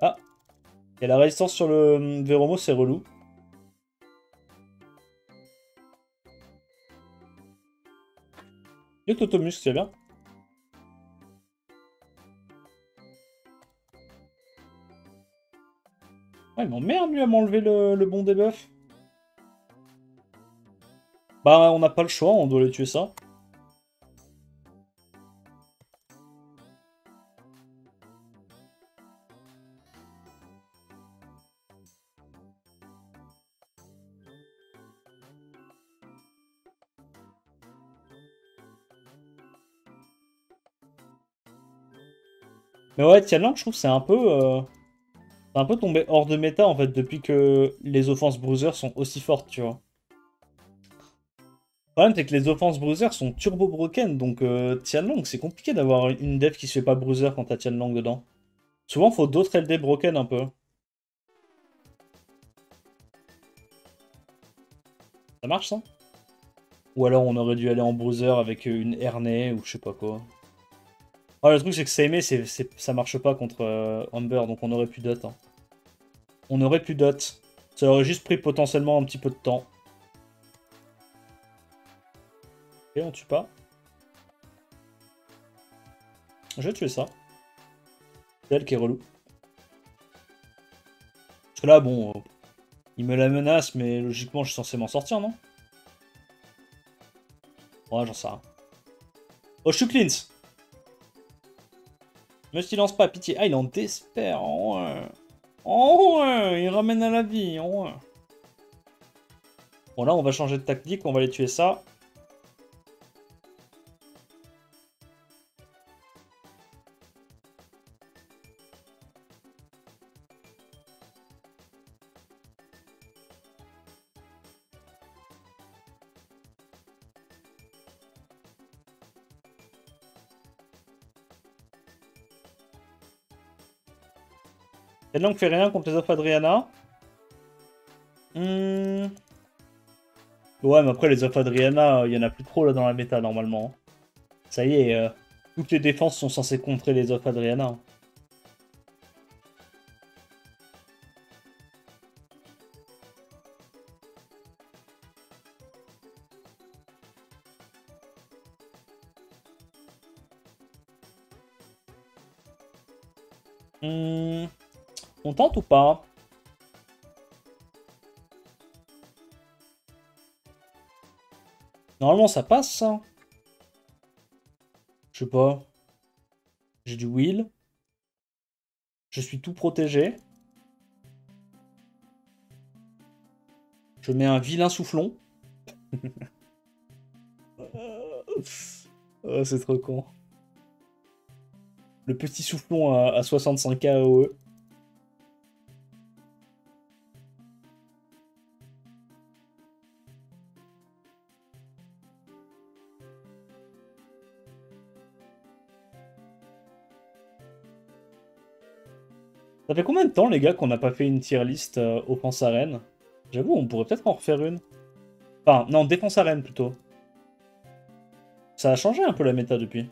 Ah, il y a la résistance sur le Véromo, c'est relou. Et Totomus, c'est bien. Ah, il m'emmerde lui à m'enlever le bon debuff. Bah, on n'a pas le choix, on doit le tuer ça. Mais ouais, Tianlang, je trouve que c'est un peu tombé hors de méta en fait depuis que les offenses bruisers sont aussi fortes, tu vois. Le problème, c'est que les offenses bruisers sont turbo broken, donc Tianlang, c'est compliqué d'avoir une dev qui se fait pas bruiser quand t'as Tianlang dedans. Souvent, faut d'autres LD broken un peu. Ça marche ça? Ou alors on aurait dû aller en bruiser avec une Ernée ou je sais pas quoi. Ah, le truc, c'est que Seimei, ça marche pas contre Amber, donc on aurait pu dot. Hein. On aurait pu dot. Ça aurait juste pris potentiellement un petit peu de temps. Et on tue pas. Je vais tuer ça. C'est elle qui est relou. Parce que là, bon, il me la menace, mais logiquement, je suis censé m'en sortir, non? Ouais, j'en sais rien. Oh, je suis cleans. Me silence pas, pitié. Ah, il en désespère. Ouais. Oh ouais, il ramène à la vie. Ouais. Bon, là, on va changer de tactique. On va aller tuer ça. Tianlang fait rien contre les offres Adriana. Hmm. Ouais, mais après, les offres Adriana, il y en a plus trop là dans la méta normalement. Ça y est, toutes les défenses sont censées contrer les offres Adriana. Hmm. On tente ou pas? Normalement, ça passe, ça. Je sais pas. J'ai du will. Je suis tout protégé. Je mets un vilain soufflon. Oh, c'est trop con. Le petit soufflon à 65k AOE. Ça fait combien de temps, les gars, qu'on n'a pas fait une tier list offense arène? J'avoue, on pourrait peut-être en refaire une. Enfin, non, défense arène plutôt. Ça a changé un peu la méta depuis.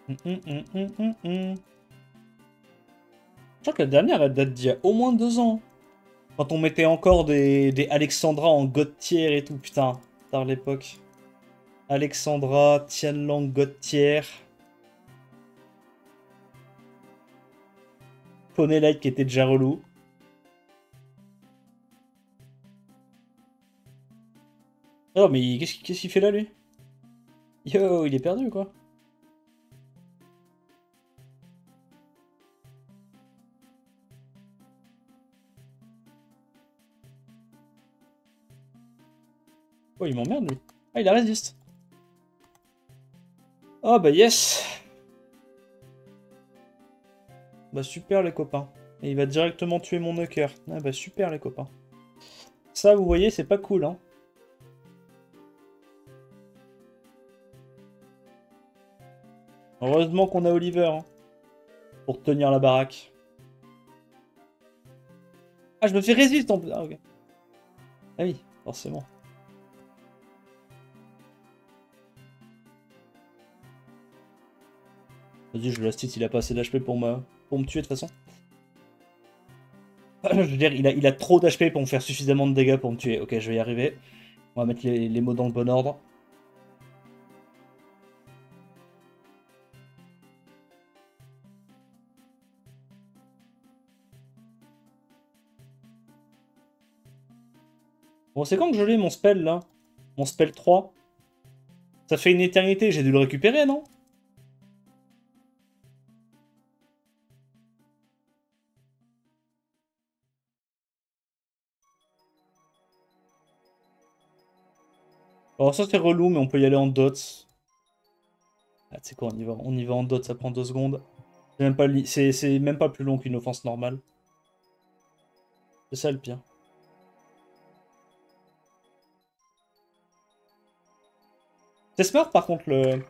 Je crois que la dernière, elle date d'il y a au moins 2 ans. Quand on mettait encore des Alexandra en god tier et tout, putain. Tard l'époque. Alexandra, Tianlang, god tier. Poney qui était déjà relou. Oh, mais qu'est-ce qu'il fait là, lui? Yo, il est perdu, quoi. Oh, il m'emmerde, lui. Ah, il a résiste. Oh, bah yes. Bah super, les copains. Et il va directement tuer mon knocker. Ah, bah super, les copains. Ça, vous voyez, c'est pas cool, hein. Heureusement qu'on a Oliver, hein, pour tenir la baraque. Ah, je me fais résister en plus. Ah, ok. Ah oui, forcément. Vas-y, je l'assiste, il a pas assez d'HP pour me tuer de toute façon. Je veux dire, il a trop d'HP pour me faire suffisamment de dégâts pour me tuer. Ok, je vais y arriver. On va mettre les mots dans le bon ordre. Bon, c'est quand que je l'ai mon spell là? Mon spell 3? Ça fait une éternité, j'ai dû le récupérer, non? Alors ça c'est relou, mais on peut y aller en dots. Ah, tu sais quoi, on y va en dot, ça prend 2 secondes. C'est même pas plus long qu'une offense normale. C'est ça le pire. C'est smart par contre le...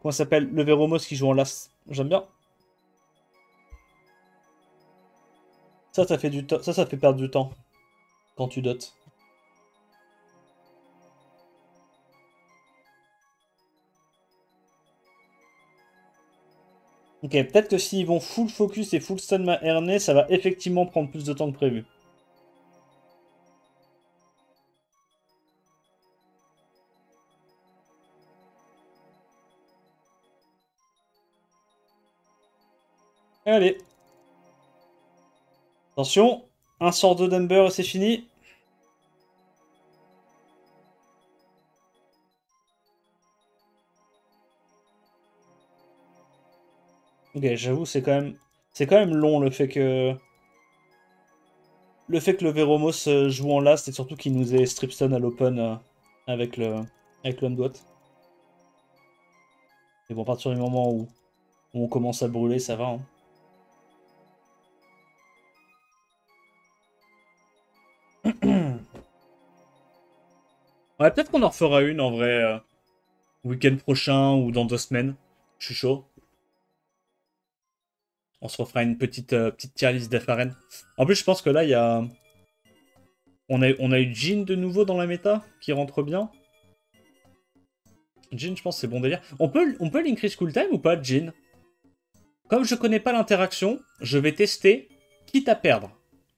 Comment ça s'appelle? Le Veromos qui joue en last. J'aime bien. Ça fait du temps. Ça fait perdre du temps. Quand tu dotes. Ok, peut-être que s'ils vont full focus et full stun ma Ernée, ça va effectivement prendre plus de temps que prévu. Allez. Attention. Un sort de Dumber et c'est fini. Ok, j'avoue, c'est quand même long le fait que... Le fait que le Veromos joue en last et surtout qu'il nous ait stripstun à l'open avec l'homme droite. Mais bon, à partir du moment où on commence à brûler, ça va. Hein. Ouais, peut-être qu'on en refera une en vrai, week-end prochain ou dans 2 semaines. Je suis chaud. On se refera une petite tier list d'Efaren. En plus, je pense que là, il y a... On a eu Jhin de nouveau dans la méta, qui rentre bien. Jhin, je pense que c'est bon délire. On peut l'increase cool time ou pas, Jhin? Comme je connais pas l'interaction, je vais tester, quitte à perdre.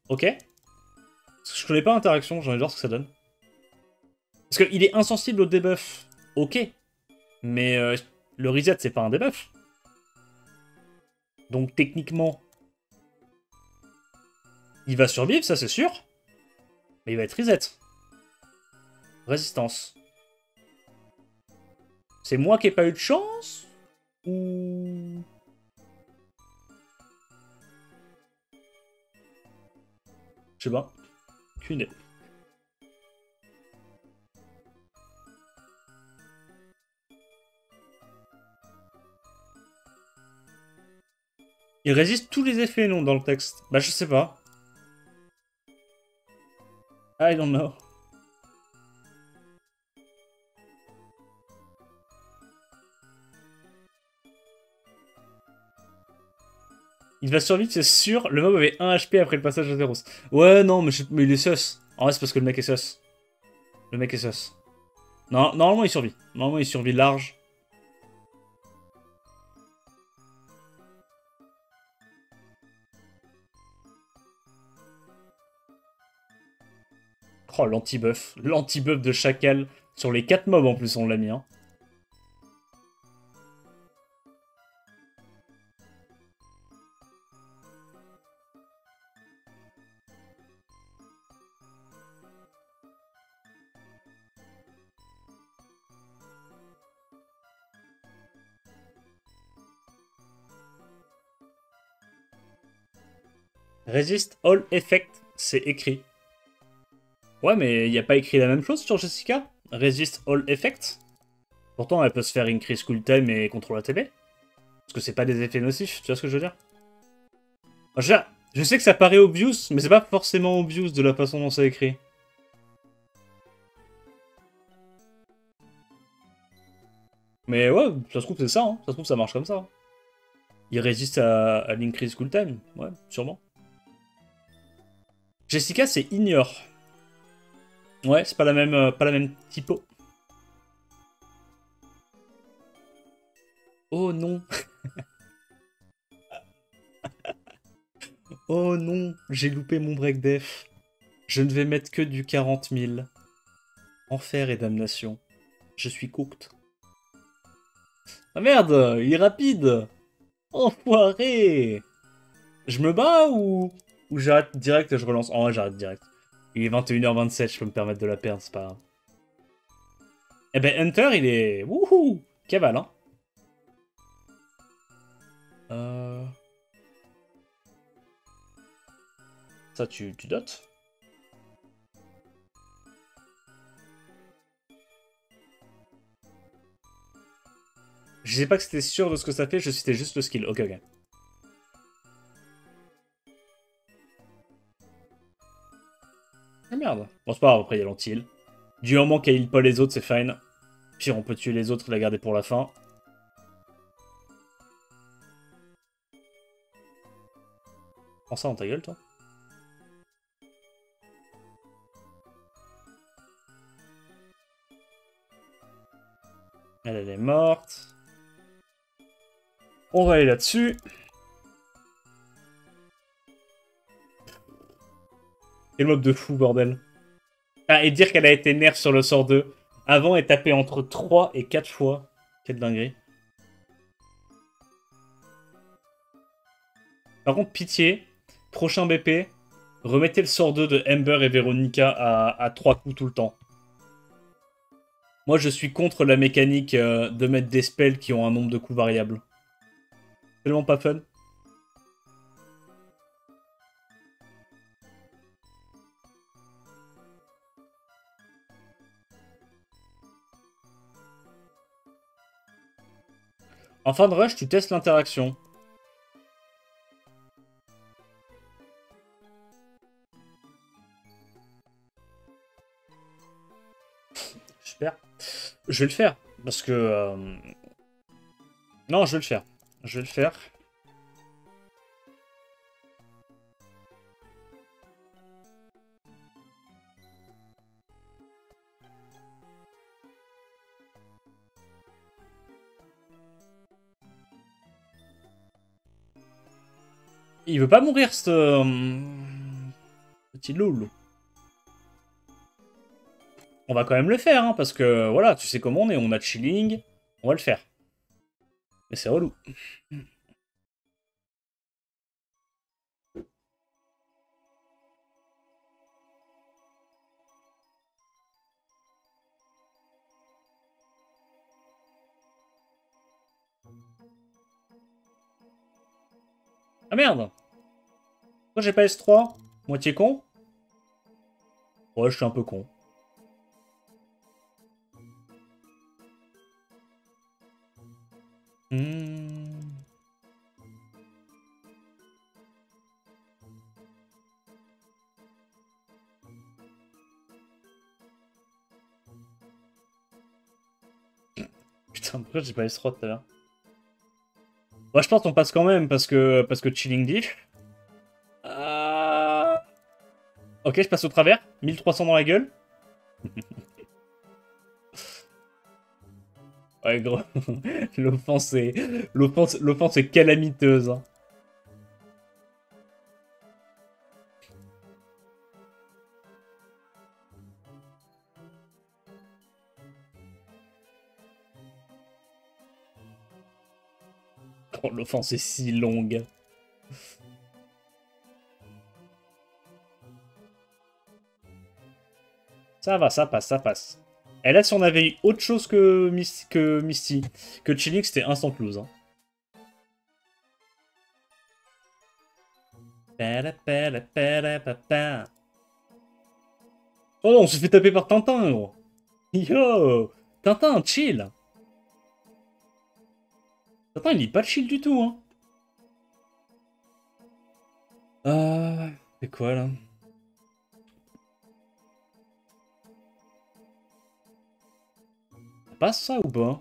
Ok? Parce que je connais pas l'interaction, j'ai envie de voir ce que ça donne. Parce qu'il est insensible au debuff. Ok. Mais le reset, c'est pas un debuff. Donc techniquement, il va survivre, ça c'est sûr. Mais il va être reset. Résistance. C'est moi qui ai pas eu de chance? Ou... Je sais pas. Qu'une idée. Il résiste tous les effets, non, dans le texte. Bah, je sais pas. I don't know. Il va survivre, c'est sûr. Le mob avait 1 HP après le passage de Zeros. Ouais, non, mais il est sus. En vrai, c'est parce que le mec est sus. Le mec est sus. Non, normalement, il survit. Normalement, il survit large. Oh, l'anti-buff. L'anti-buff de Chacal. Sur les 4 mobs, en plus, on l'a mis, hein. Resist all effect, c'est écrit. Ouais, mais il n'y a pas écrit la même chose sur Jessica? Resist all effect? Pourtant, elle peut se faire increase cool time et contrôle ATB. Parce que c'est pas des effets nocifs, tu vois ce que je veux dire? Je sais que ça paraît obvious, mais c'est pas forcément obvious de la façon dont c'est écrit. Mais ouais, ça se trouve c'est ça, hein. Ça se trouve ça marche comme ça. Il résiste à l'increase cooltime, ouais, sûrement. Jessica, c'est ignore. Ouais, c'est pas la même typo. Oh non. Oh non, j'ai loupé mon break def. Je ne vais mettre que du 40 000. Enfer et damnation. Je suis cooked. Ah merde, il est rapide. Enfoiré. Je me bats ou j'arrête direct et je relance? En vrai, j'arrête direct. Il est 21h27, je peux me permettre de la perdre, c'est pas grave. Eh ben, Hunter, il est... Wouhou. Cavale, hein. Euh... Ça, tu dotes? Je sais pas que c'était sûr de ce que ça fait, je citais juste le skill. Ok, ok. Ah merde. Bon, c'est pas grave, après il y a l'anti-heal. Du moment qu'elle heal pas les autres, c'est fine. Pire, on peut tuer les autres et la garder pour la fin. Prends ça dans ta gueule, toi. Elle est morte. On va aller là-dessus. Quel mob de fou, bordel. Ah, et dire qu'elle a été nerf sur le sort 2. Avant, elle tapait entre 3 et 4 fois. Quelle dinguerie. Par contre, pitié. Prochain BP. Remettez le sort 2 de Ember et Veronica à 3 coups tout le temps. Moi, je suis contre la mécanique de mettre des spells qui ont un nombre de coups variable. Tellement pas fun. En fin de rush, tu testes l'interaction. Super. Je vais le faire. Parce que... Non, je vais le faire. Je vais le faire. Il veut pas mourir, ce... petit loulou. On va quand même le faire, hein, parce que, voilà, tu sais comment on a chilling. On va le faire. Mais c'est relou. Ah merde! Pourquoi j'ai pas S3? Moitié con? Ouais, je suis un peu con. Hmm. Putain, pourquoi j'ai pas S3 tout à l'heure? Ouais, je pense qu'on passe quand même, parce que chilling diff. Ok, je passe au travers. 1300 dans la gueule. Ouais, gros. L'offense est... L'offense est calamiteuse. Hein. Oh, l'offense est si longue. Ça va, ça passe, ça passe. Et là, si on avait eu autre chose que, Misty, que Chilling, c'était instant close. Hein. Oh non, on s'est fait taper par Tintin, gros. Yo! Tintin, chill! Tintin, il est pas chill du tout, hein. C'est quoi, là? Ça passe, ça, ou pas?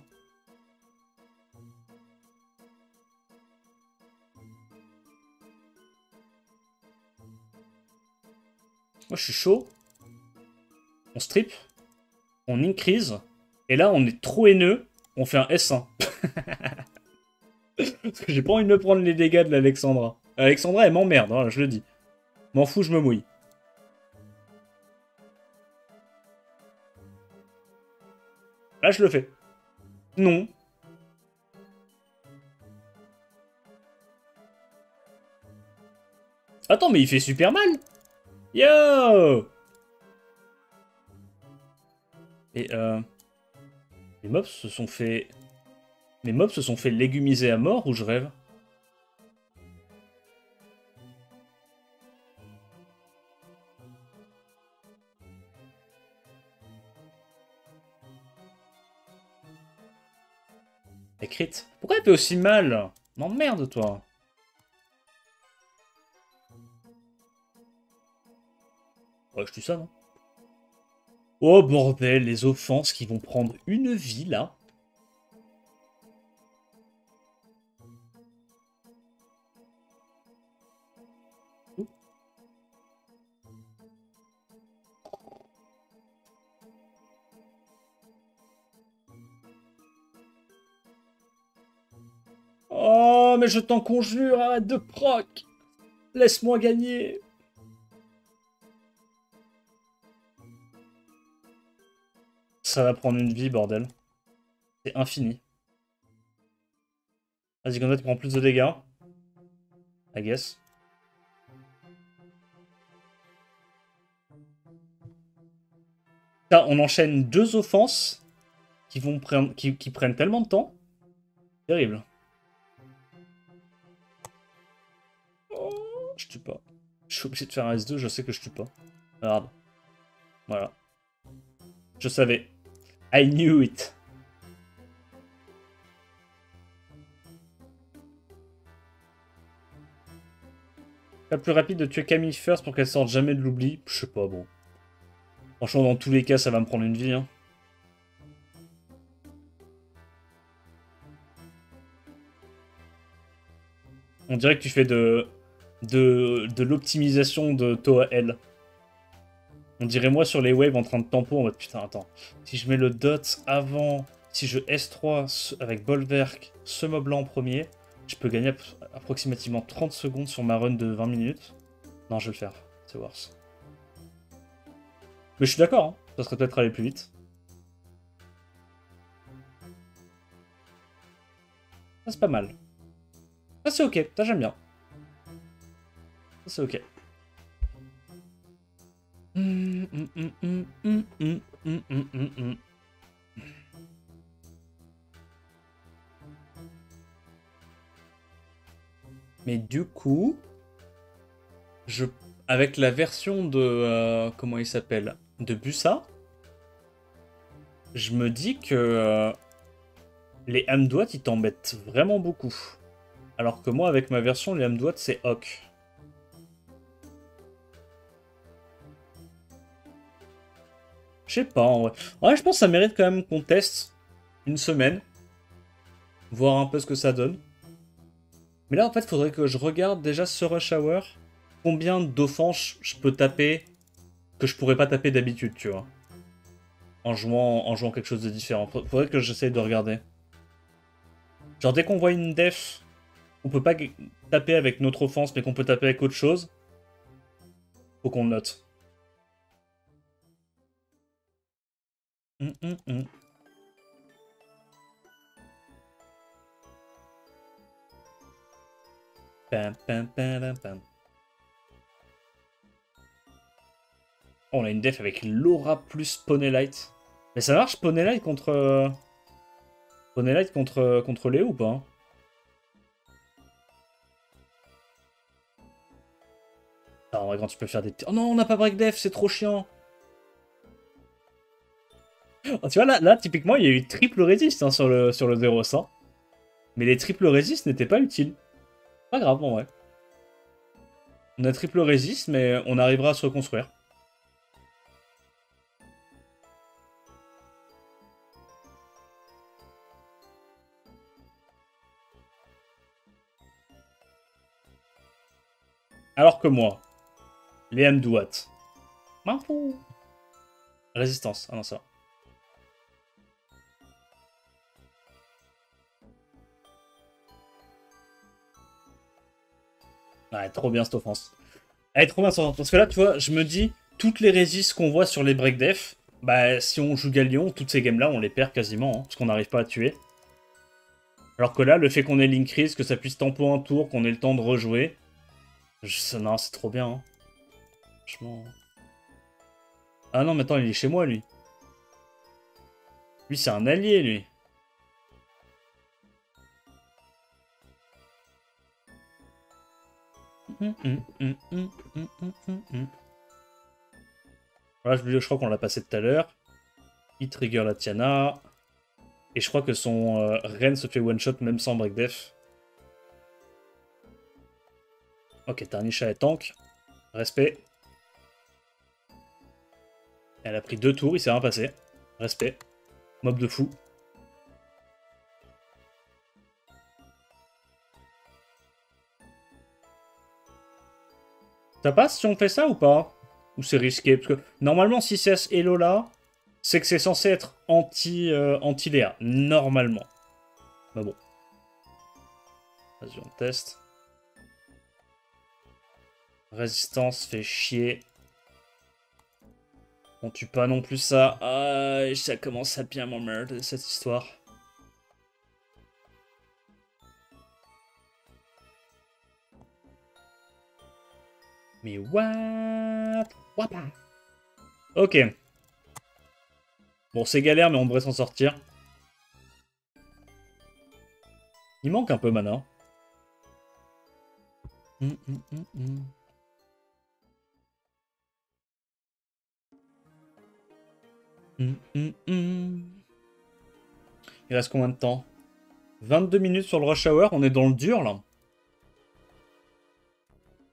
je suis chaud. On strip. On increase. Et là, on est trop haineux. On fait un S1. Parce que j'ai pas envie de me prendre les dégâts de l'Alexandra. Alexandra, elle m'emmerde, hein, je le dis. M'en fous, je me mouille. Là, je le fais. Non. Attends, mais il fait super mal. Yo! Et les mobs se sont fait... Les mobs se sont fait légumiser à mort ou je rêve? Elle crit. Pourquoi elle fait aussi mal? M'emmerde, toi. Ouais, je tue ça, non? Oh, bordel, les offenses qui vont prendre une vie, là. Oh, mais je t'en conjure, arrête de proc. Laisse-moi gagner. Ça va prendre une vie, bordel. C'est infini. Vas-y, Gonda, tu prends plus de dégâts. I guess. Là, on enchaîne deux offenses qui vont prendre, qui prennent tellement de temps. Terrible. Oh, je tue pas. Je suis obligé de faire un S2, je sais que je tue pas. Regarde. Voilà. Je savais. I knew it. La plus rapide de tuer Camille first pour qu'elle sorte jamais de l'oubli. Je sais pas, bon. Franchement, dans tous les cas, ça va me prendre une vie. Hein. On dirait que tu fais de l'optimisation de Toa L. On dirait moi sur les waves en train de tempo en mode putain, attends. Si je mets le dot avant, si je S3 avec Bolverk, ce mob là en premier, je peux gagner approximativement 30 secondes sur ma run de 20 minutes. Non, je vais le faire. C'est worse. Mais je suis d'accord, hein. Ça serait peut-être aller plus vite. Ça, c'est pas mal. Ça, c'est ok. Ça, j'aime bien. Ça, c'est ok. Mais du coup, avec la version de comment il s'appelle, de Bussa, je me dis que les Hamdouat ils t'embêtent vraiment beaucoup. Alors que moi, avec ma version, les Hamdouat c'est Hawk. Je sais pas, en vrai. Ouais, je pense que ça mérite quand même qu'on teste une semaine. Voir un peu ce que ça donne. Mais là, en fait, il faudrait que je regarde déjà ce Rush Hour. Combien d'offenses je peux taper que je pourrais pas taper d'habitude, tu vois. En jouant quelque chose de différent. Faudrait que j'essaye de regarder. Genre, dès qu'on voit une def, on peut pas taper avec notre offense, mais qu'on peut taper avec autre chose, faut qu'on le note. Hum, hum, hum. Pam, pam, pam, pam, pam. Oh, on a une def avec Laura plus Ponelight. Mais ça marche Ponelight contre... Ponelight contre Léo ou pas hein? Ah, en vrai, quand tu peux faire des... Oh non, on n'a pas break def, c'est trop chiant. Oh, tu vois, là, typiquement, il y a eu triple résist hein, sur le 0-100. Mais les triple résist n'étaient pas utiles. Pas grave, en vrai. On a triple résist, mais on arrivera à se reconstruire. Alors que moi, les Hamdouat, M'en fous. Résistance. Ah non, ça va. Ouais, trop bien cette offense. Elle est trop bien cette offense. Parce que là, tu vois, je me dis, toutes les résistes qu'on voit sur les break def, bah si on joue Galion, toutes ces games-là, on les perd quasiment, hein, parce qu'on n'arrive pas à tuer. Alors que là, le fait qu'on ait l'Increase, que ça puisse tempo un tour, qu'on ait le temps de rejouer, non, c'est trop bien. Hein. Franchement. Ah non, mais attends, il est chez moi, lui. Lui, c'est un allié, lui. Voilà, je crois qu'on l'a passé tout à l'heure. Il trigger la Tiana. Et je crois que son Ren se fait one-shot même sans break def. Ok, Tarnisha est tank. Respect. Elle a pris 2 tours, il s'est rien passé. Respect. Mob de fou. Ça passe si on fait ça ou pas? Ou c'est risqué? Parce que normalement, si c'est ce Hello là, c'est que c'est censé être anti-Léa. Normalement. Bah bon. Vas-y, on teste. Résistance fait chier. On tue pas non plus ça. Ah, ça commence à bien m'emmerder cette histoire. Mais what? Wapa. Ok. Bon, c'est galère, mais on devrait s'en sortir. Il manque un peu mana. Il reste combien de temps? 22 minutes sur le rush hour, on est dans le dur là.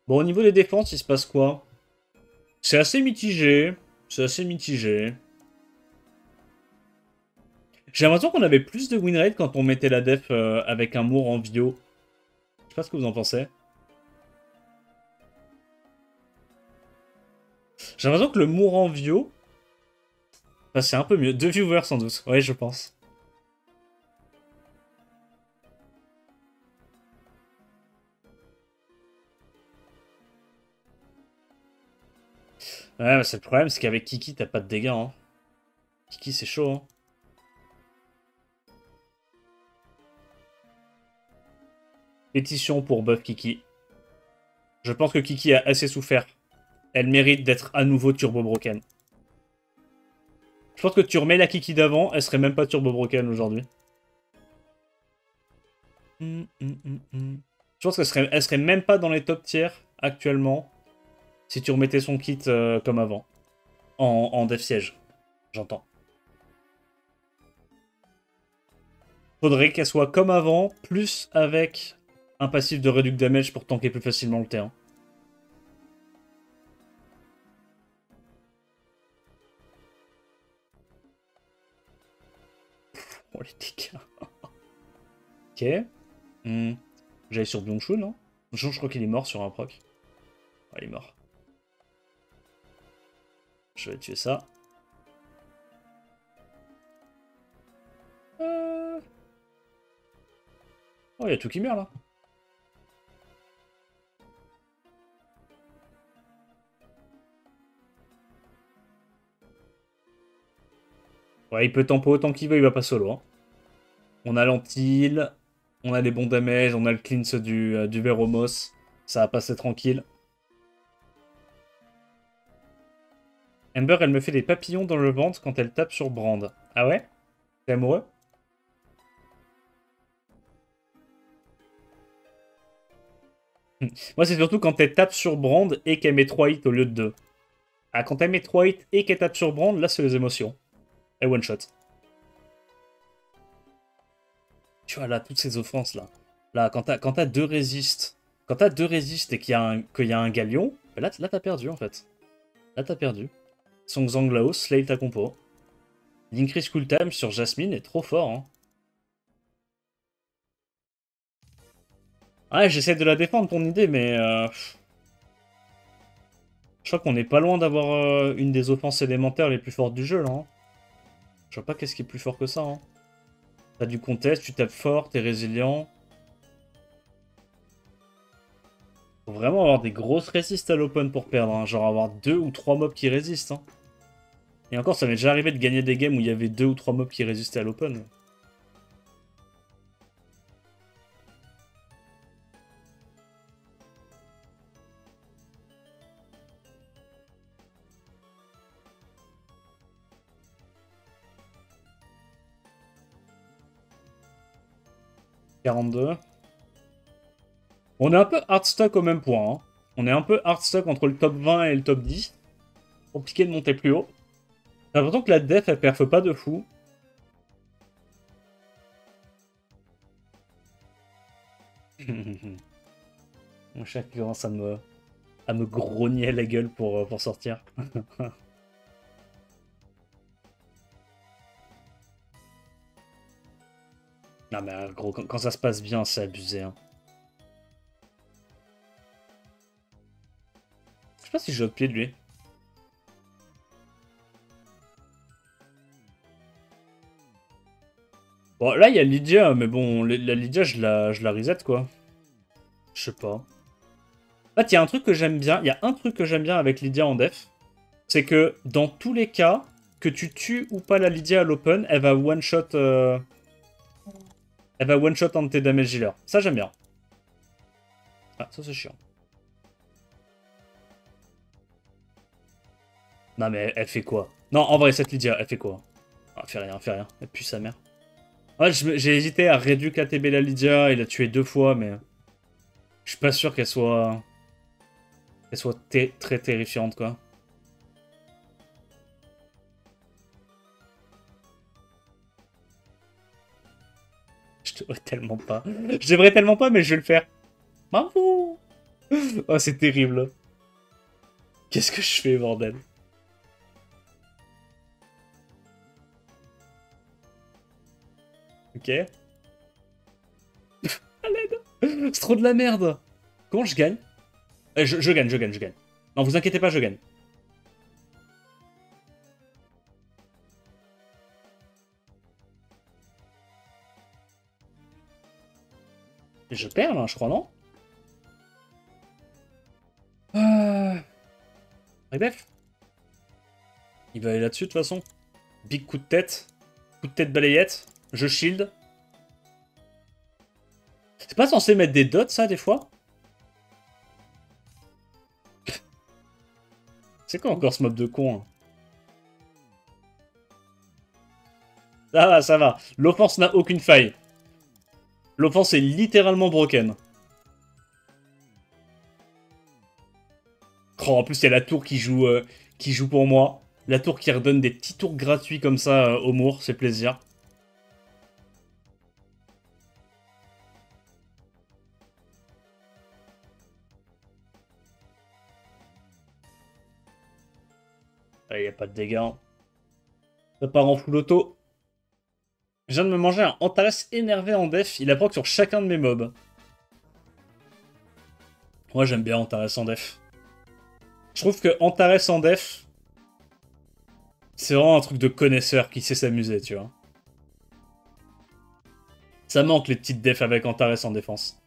Bon, au niveau des défenses, il se passe quoi? C'est assez mitigé. C'est assez mitigé. J'ai l'impression qu'on avait plus de win rate quand on mettait la def avec un Moore en Vio. Je sais pas ce que vous en pensez. J'ai l'impression que le Moore en Vio, bah, c'est un peu mieux. 2 viewers sans doute. Ouais, je pense. Ouais, mais c'est le problème, c'est qu'avec Kiki, t'as pas de dégâts. Hein. Kiki, c'est chaud. Hein. Pétition pour buff Kiki. Je pense que Kiki a assez souffert. Elle mérite d'être à nouveau turbo broken. Je pense que tu remets la Kiki d'avant, elle serait même pas turbo broken aujourd'hui. Je pense qu'elle serait même pas dans les top tiers actuellement si tu remettais son kit comme avant. En def siège, j'entends. Faudrait qu'elle soit comme avant, plus avec un passif de reduct damage pour tanker plus facilement le terrain. Oh les dégâts. Ok. J'allais sur Byung-Chun, non? Je crois qu'il est mort sur un proc. Ah, il est mort. Je vais tuer ça. Oh, il y a tout qui meurt là. Ouais, il peut tempo autant qu'il veut, il va pas solo. Hein. On a l'anti-heal, on a les bons damages, on a le cleanse du Veromos. Ça va passer tranquille. Ember, elle me fait des papillons dans le ventre quand elle tape sur Brand. Ah ouais? T'es amoureux? Moi, c'est surtout quand elle tape sur Brand et qu'elle met 3 hits au lieu de 2. Ah, quand elle met 3 hits et qu'elle tape sur Brand, là, c'est les émotions. Et one shot. Tu vois, là, toutes ces offenses, là. Là, quand t'as 2 résistes, quand t'as 2 résistes et qu'il y a un galion, bah là t'as perdu, en fait. Là, t'as perdu. Song Zhang Lao, slay ta compo. L'increase cooltime sur Jasmine est trop fort, hein. Ouais, j'essaie de la défendre, ton idée, mais... Je crois qu'on n'est pas loin d'avoir une des offenses élémentaires les plus fortes du jeu, là. Hein. Je vois pas qu'est-ce qui est plus fort que ça. Hein. T'as du contest, tu tapes fort, t'es résilient. Faut vraiment avoir des grosses résistes à l'open pour perdre. Hein. Genre avoir 2 ou 3 mobs qui résistent. Hein. Et encore, ça m'est déjà arrivé de gagner des games où il y avait 2 ou 3 mobs qui résistaient à l'open. 42. On est un peu hardstock au même point. Hein. On est un peu hardstock entre le top 20 et le top 10. Compliqué de monter plus haut. J'ai l'impression que la def, elle perfe pas de fou. Mon chat qui commence à me grogner la gueule pour sortir. Non mais gros, quand ça se passe bien, c'est abusé. Hein. Je sais pas si j'ai au pied de lui. Bon, là, il y a Lydia, mais bon, la Lydia, je la reset, quoi. Je sais pas. En fait, il y a un truc que j'aime bien. Il y a un truc que j'aime bien avec Lydia en def. C'est que, dans tous les cas, que tu tues ou pas la Lydia à l'open, elle va one-shot... Elle va one-shot un de tes damage healers. Ça, j'aime bien. Ah, ça, c'est chiant. Non, mais elle fait quoi? Non, en vrai, cette Lydia, elle fait quoi? Ah, elle fait rien, elle fait rien. Elle pue sa mère. Ouais, j'ai hésité à réduire KTB la Lydia, il a tué 2 fois, mais... Je suis pas sûr qu'elle soit... Qu'elle soit très terrifiante, quoi. Je devrais tellement pas. Je devrais tellement pas, mais je vais le faire. Bravo! Oh, c'est terrible. Qu'est-ce que je fais, bordel? Ok. À l'aide! C'est trop de la merde! Comment je gagne? Je gagne, je gagne, je gagne. Non, vous inquiétez pas, je gagne. Je perds, là, je crois, non? Bref. Il va aller là-dessus, de toute façon. Big coup de tête. Coup de tête balayette. Je shield. C'est pas censé mettre des dots, ça, des fois? C'est quoi encore ce mob de con, hein? Ça va, ça va. L'offense n'a aucune faille. L'offense est littéralement broken. Oh, en plus, il y a la tour qui joue pour moi. La tour qui redonne des petits tours gratuits comme ça au Mour, c'est plaisir. Il n'y a pas de dégâts. Hein. Ça part en full auto. Je viens de me manger un Antares énervé en def. Il a proc sur chacun de mes mobs. Moi, j'aime bien Antares en def. Je trouve que Antares en def, c'est vraiment un truc de connaisseur qui sait s'amuser, tu vois. Ça manque les petites defs avec Antares en défense.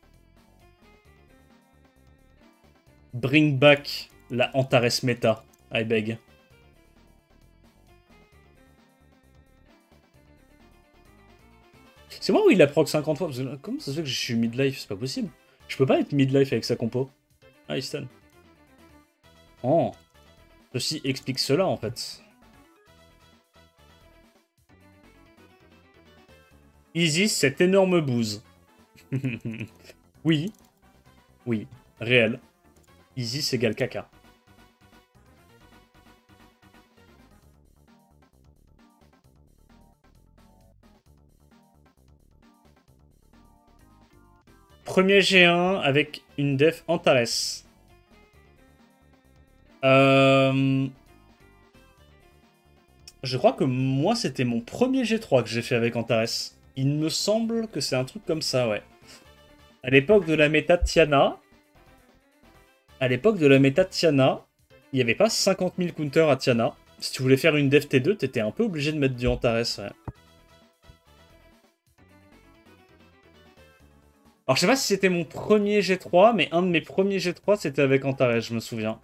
Bring back la Antares méta, I beg. C'est moi où il a proc 50 fois. Parce que, comment ça se fait que je suis midlife? C'est pas possible. Je peux pas être midlife avec sa compo. Ah, il stun. Oh. Ceci explique cela, en fait. Easy, cette énorme bouse. Oui. Oui. Réel. Easy égale caca. Premier G1 avec une def Antares. Je crois que moi, c'était mon premier G3 que j'ai fait avec Antares. Il me semble que c'est un truc comme ça, ouais. À l'époque de la méta Tiana. À l'époque de la méta Tiana, il n'y avait pas 50 000 counters à Tiana. Si tu voulais faire une Dev T2, t'étais un peu obligé de mettre du Antares, ouais. Alors, je sais pas si c'était mon premier G3, mais un de mes premiers G3, c'était avec Antares, je me souviens.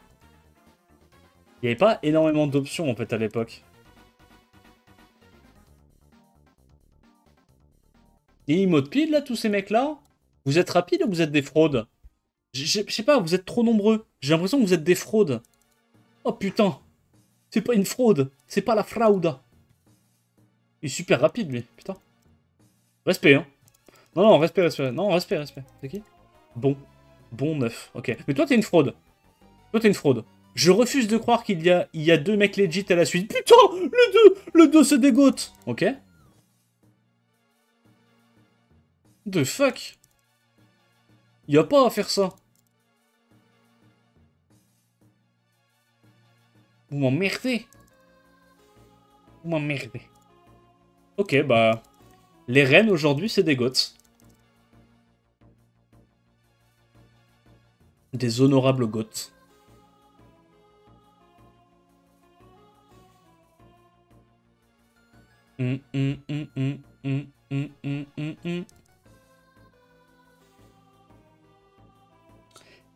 Il n'y avait pas énormément d'options, en fait, à l'époque. Et ils mode pile, là, tous ces mecs-là? Vous êtes rapides ou vous êtes des fraudes? Je sais pas, vous êtes trop nombreux. J'ai l'impression que vous êtes des fraudes. Oh putain, c'est pas une fraude, c'est pas la fraude. Il est super rapide, lui, putain. Respect, hein. Non, non, respect, respect. Non, respect, respect. C'est qui? Bon. Bon 9, ok. Mais toi, t'es une fraude. Toi, t'es une fraude. Je refuse de croire qu'il y a deux mecs legit à la suite. Putain, le 2 se dégote. Ok. The fuck. Y a pas à faire ça. Vous m'emmerdez. Vous m'emmerdez. Ok, bah... Les reines, aujourd'hui, c'est des goths. Des honorables goths.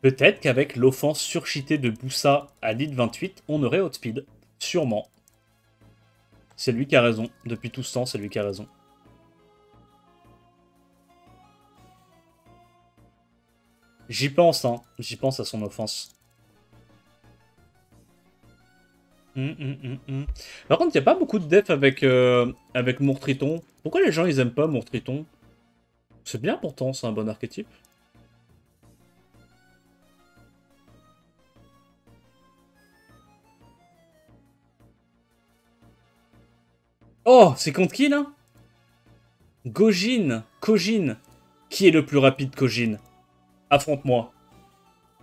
Peut-être qu'avec l'offense surcheatée de Boussa à lead 28, on aurait outspeed. Sûrement. C'est lui qui a raison. Depuis tout ce temps, c'est lui qui a raison. J'y pense, hein. J'y pense à son offense. Par contre, il n'y a pas beaucoup de def avec Mourtriton. Pourquoi les gens, ils aiment pas Mourtriton? C'est bien pourtant, c'est un bon archétype. Oh, c'est contre qui, là? Gojin. Kojin. Qui est le plus rapide, Kojin? Affronte-moi.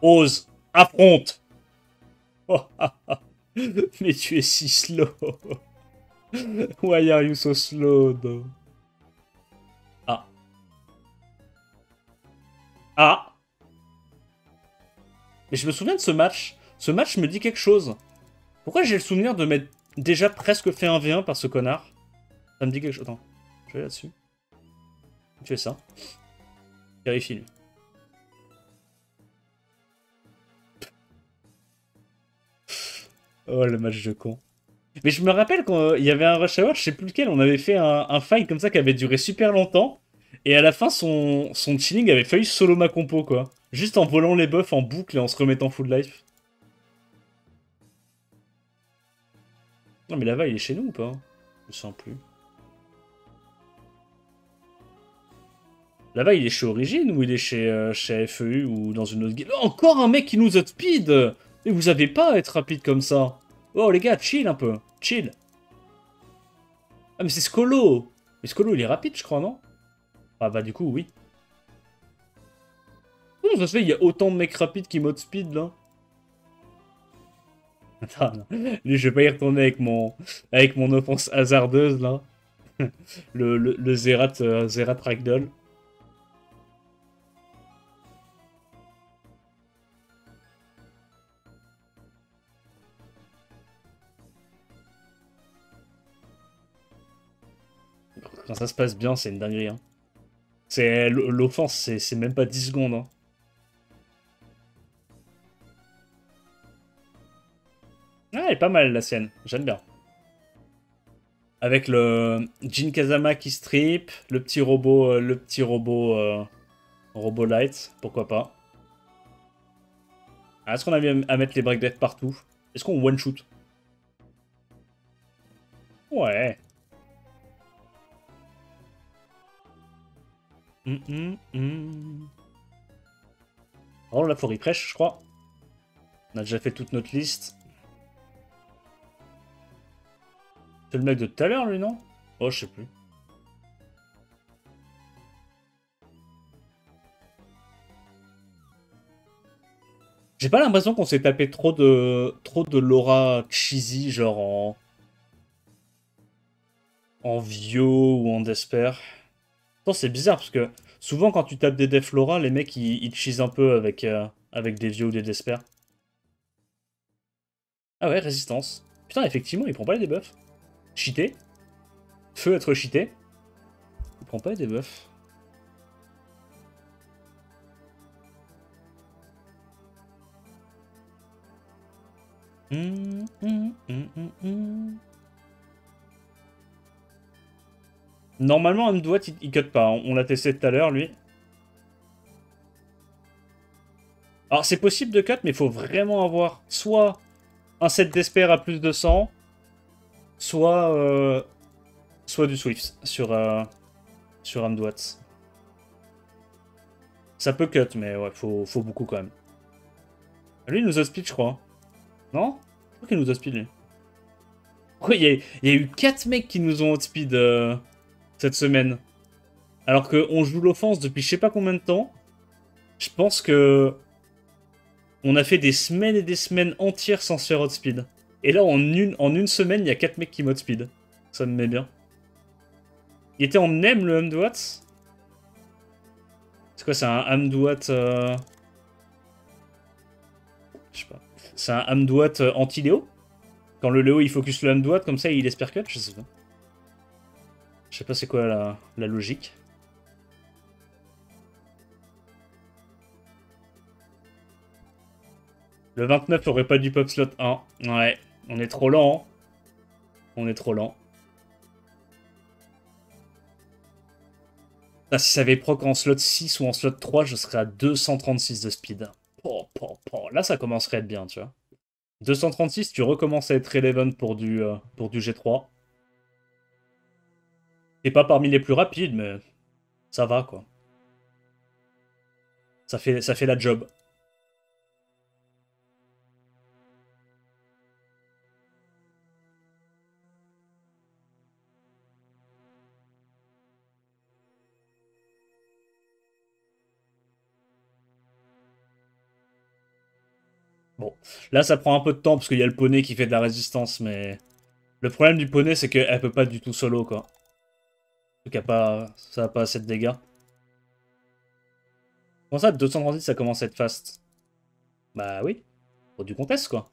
Ose. Affronte. Oh, ah, ah. Mais tu es si slow. Why are you so slow, though? Ah. Ah. Mais je me souviens de ce match. Ce match me dit quelque chose. Pourquoi j'ai le souvenir de m'être déjà presque fait un V1 par ce connard? Ça me dit quelque chose. Attends. Je vais là-dessus. Tu fais ça. Vérifie, lui. Oh, le match de con. Mais je me rappelle qu'il y avait un Rush Hour, je sais plus lequel, on avait fait un fight comme ça qui avait duré super longtemps. Et à la fin, son chilling avait failli solo ma compo, quoi. Juste en volant les buffs en boucle et en se remettant full life. Non, mais là-bas, il est chez nous ou pas? Je me sens plus. Là-bas, il est chez Origin ou il est chez FEU ou dans une autre guilde? Oh, encore un mec qui nous outspeed! Mais vous avez pas à être rapide comme ça. Oh, les gars, chill un peu. Chill. Ah, mais c'est Skolo! Mais Skolo, il est rapide, je crois, non? Ah, bah, du coup, oui. Comment ça se fait, il y a autant de mecs rapides qui mode speed, là? Attends, non. Lui, je vais pas y retourner avec mon offense hasardeuse, là. Le Zerat Ragdoll. Quand ça se passe bien, c'est une dinguerie, hein. L'offense, c'est même pas 10 secondes, hein. Ah, elle est pas mal, la scène. J'aime bien. Avec le Jin Kazama qui strip, robot light, pourquoi pas. Ah, est-ce qu'on a mis à mettre les break death partout? Est-ce qu'on one shoot? Ouais. Oh, la forêt prêche, je crois. On a déjà fait toute notre liste. C'est le mec de tout à l'heure, lui, non? Oh, je sais plus. J'ai pas l'impression qu'on s'est tapé trop de Laura cheesy, genre en Vio ou en Desper. Pourtant, c'est bizarre, parce que souvent, quand tu tapes des Def Laura, les mecs, ils cheese un peu avec des Vio ou des Desper. Ah ouais, résistance. Putain, effectivement, il prend pas les debuffs. Cheaté. Feu être cheaté. Il prend pas les debuffs. Normalement, Amdouat, il cut pas. On l'a testé tout à l'heure, lui. Alors, c'est possible de cut, mais il faut vraiment avoir soit un set d'espère à plus de 100, soit du Swift sur Amdouat. Ça peut cut, mais ouais, faut beaucoup quand même. Lui, il nous outspeed, je crois. Non? Je crois qu'il nous outspeed, lui. Pourquoi il y a eu 4 mecs qui nous ont outspeed cette semaine. Alors qu'on joue l'offense depuis je sais pas combien de temps. Je pense que on a fait des semaines et des semaines entières sans se faire outspeed. Et là, en une semaine, il y a 4 mecs qui m'outspeed. Ça me met bien. Il était en M, le Amdouat. C'est quoi, c'est un Amdouat... Je sais pas. C'est un Amdouat anti-Léo? Quand le Léo, il focus le Amdouat, comme ça, il espère cut? Je sais pas. Je sais pas c'est quoi la logique. Le 29 aurait pas dû pop slot 1. Ouais, on est trop lent. On est trop lent. Ah, si ça avait proc en slot 6 ou en slot 3, je serais à 236 de speed. Là, ça commencerait à être bien, tu vois. 236, tu recommences à être relevant pour du G3. T'es pas parmi les plus rapides, mais ça va, quoi. Ça fait la job. Bon, là, ça prend un peu de temps, parce qu'il y a le poney qui fait de la résistance, mais... Le problème du poney, c'est qu'elle peut pas du tout solo, quoi. Donc, ça a pas assez de dégâts. Comment ça, 230, ça commence à être fast? Bah oui, faut du contest, quoi.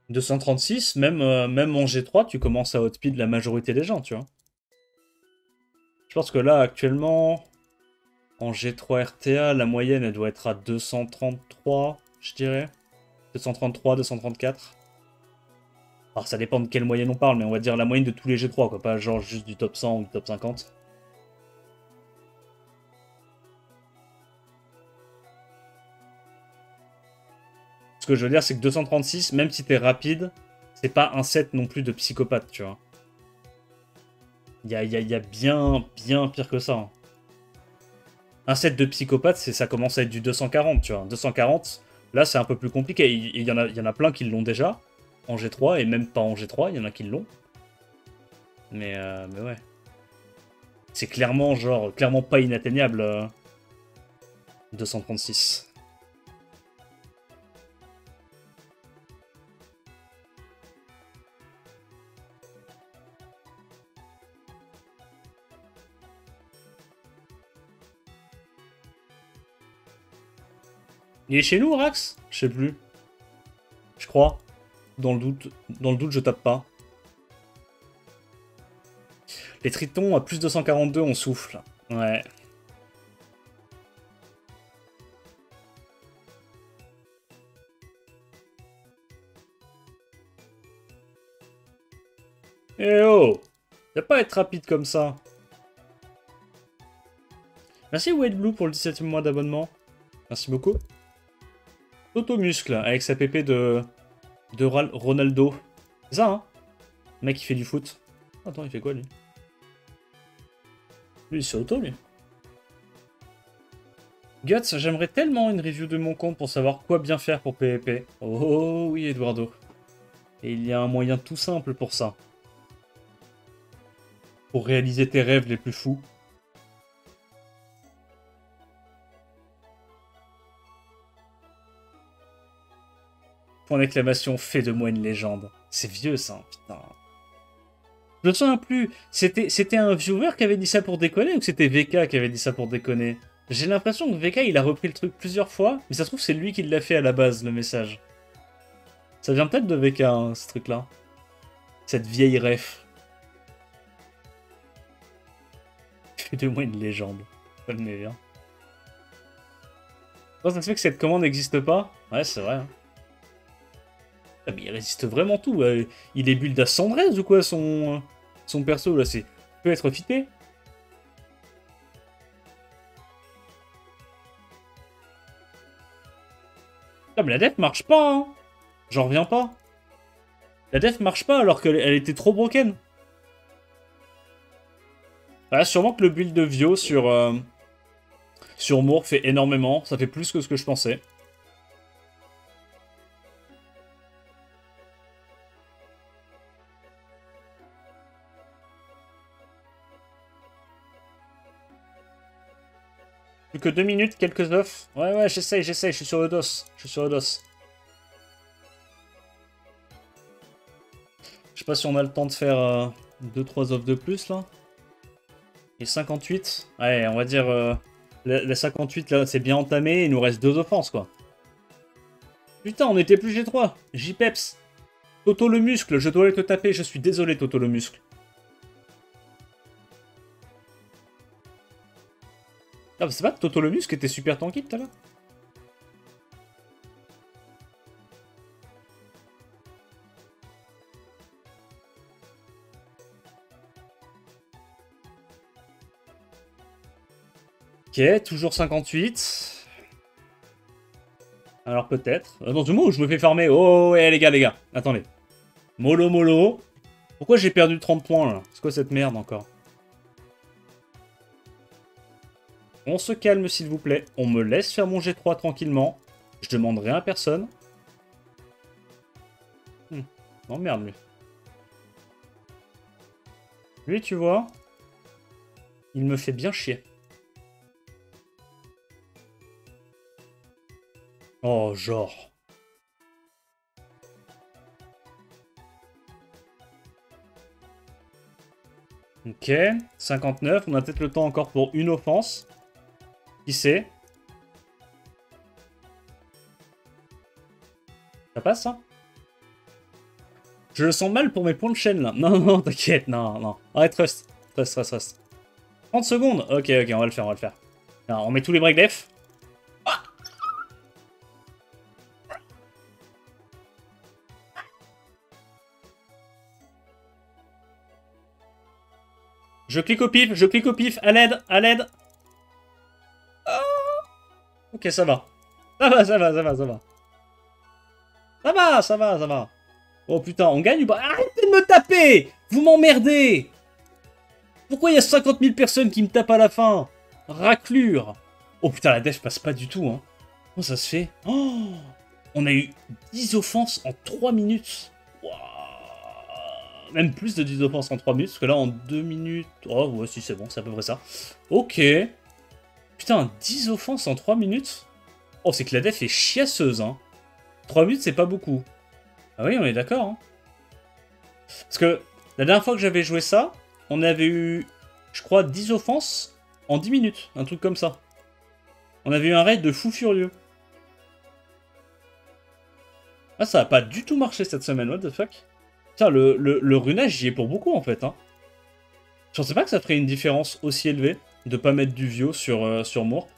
236, même en G3, tu commences à outspeed la majorité des gens, tu vois. Je pense que là, actuellement, en G3 RTA, la moyenne, elle doit être à 233, je dirais. 233, 234. Alors, ça dépend de quelle moyenne on parle, mais on va dire la moyenne de tous les G3, quoi. Pas genre juste du top 100 ou du top 50. Ce que je veux dire, c'est que 236, même si t'es rapide, c'est pas un set non plus de psychopathe, tu vois. Il y a bien, bien pire que ça, hein. Un set de psychopathe, ça commence à être du 240, tu vois. 240, là, c'est un peu plus compliqué. Il y en a plein qui l'ont déjà en G3, et même pas en G3, il y en a qui l'ont. Mais ouais. C'est clairement pas inatteignable, 236. Il est chez nous, Rax? Je sais plus. Je crois. Dans le doute, je tape pas. Les tritons à plus 242, on souffle. Ouais. Eh oh! Y'a pas à être rapide comme ça. Merci Wade Blue pour le 17e mois d'abonnement. Merci beaucoup. Toto Muscle, avec sa pépé de Ronaldo. C'est ça, hein? Le mec, qui fait du foot. Attends, il fait quoi, lui? Lui, c'est auto, lui. Guts, j'aimerais tellement une review de mon compte pour savoir quoi bien faire pour PvP. Oh oui, Eduardo. Et il y a un moyen tout simple pour ça. Pour réaliser tes rêves les plus fous. Point d'exclamation, fait de moi une légende. C'est vieux, ça, putain. Je me souviens plus. C'était un viewer qui avait dit ça pour déconner ou que c'était VK qui avait dit ça pour déconner? J'ai l'impression que VK, il a repris le truc plusieurs fois, mais ça se trouve, c'est lui qui l'a fait à la base, le message. Ça vient peut-être de VK, hein, ce truc-là. Cette vieille ref. Fais de moi une légende. Ça me met bien. Comment ça se fait que cette commande n'existe pas? Ouais, c'est vrai. Hein. Ah, mais il résiste vraiment tout. Il est build à 113 ou quoi, son perso, là, c'est... peut être fité. Ah, mais la def marche pas, hein. J'en reviens pas. La def marche pas alors qu'elle était trop broken. Ah, sûrement que le build de Vio sur Moore fait énormément. Ça fait plus que ce que je pensais. Plus que 2 minutes, quelques œufs. Ouais, j'essaye, je suis sur le dos. Je suis sur le dos. Je sais pas si on a le temps de faire 2-3 œufs de plus, là. Et 58. Ouais, on va dire... la 58, là, c'est bien entamé. Il nous reste 2 offenses, quoi. Putain, on était plus G3. J-Peps. Toto le muscle, je dois aller te taper. Je suis désolé, Toto le muscle. Ah, c'est pas Toto le muscle qui était super tanky tout à l'heure? Ok, toujours 58. Alors peut-être. Dans du moment où je me fais farmer. Oh ouais les gars. Attendez. Mollo. Pourquoi j'ai perdu 30 points là? C'est quoi cette merde encore? On se calme s'il vous plaît. On me laisse faire mon G3 tranquillement. Je demande rien à personne. Non merde lui. Lui tu vois. Il me fait bien chier. Oh, genre. Ok, 59. On a peut-être le temps encore pour une offense. Qui sait? Ça passe, ça? Je le sens mal pour mes points de chaîne, là. Non, t'inquiète, non. Arrête, trust. 30 secondes. Ok, on va le faire. Alors, on met tous les breaks def. Je clique au pif, à l'aide. Oh. Ok, ça va. Ça va. Oh putain, on gagne ou pas? Arrêtez de me taper! Vous m'emmerdez! Pourquoi il y a 50 000 personnes qui me tapent à la fin? Raclure! Oh putain, la def passe pas du tout, hein. Comment ça se fait? Oh, on a eu 10 offenses en 3 minutes. Wow. Même plus de 10 offenses en 3 minutes, parce que là, en 2 minutes... Oh, ouais, si, c'est bon, c'est à peu près ça. Ok. Putain, 10 offenses en 3 minutes? Oh, c'est que la def est chiasseuse, hein. 3 minutes, c'est pas beaucoup. Ah oui, on est d'accord, hein. Parce que la dernière fois que j'avais joué ça, on avait eu, je crois, 10 offenses en 10 minutes. Un truc comme ça. On avait eu un raid de fou furieux. Ah, ça a pas du tout marché cette semaine, what the fuck. Tiens, le runage, j'y est pour beaucoup, en fait, hein. Je pensais pas que ça ferait une différence aussi élevée de pas mettre du Vio sur Moore.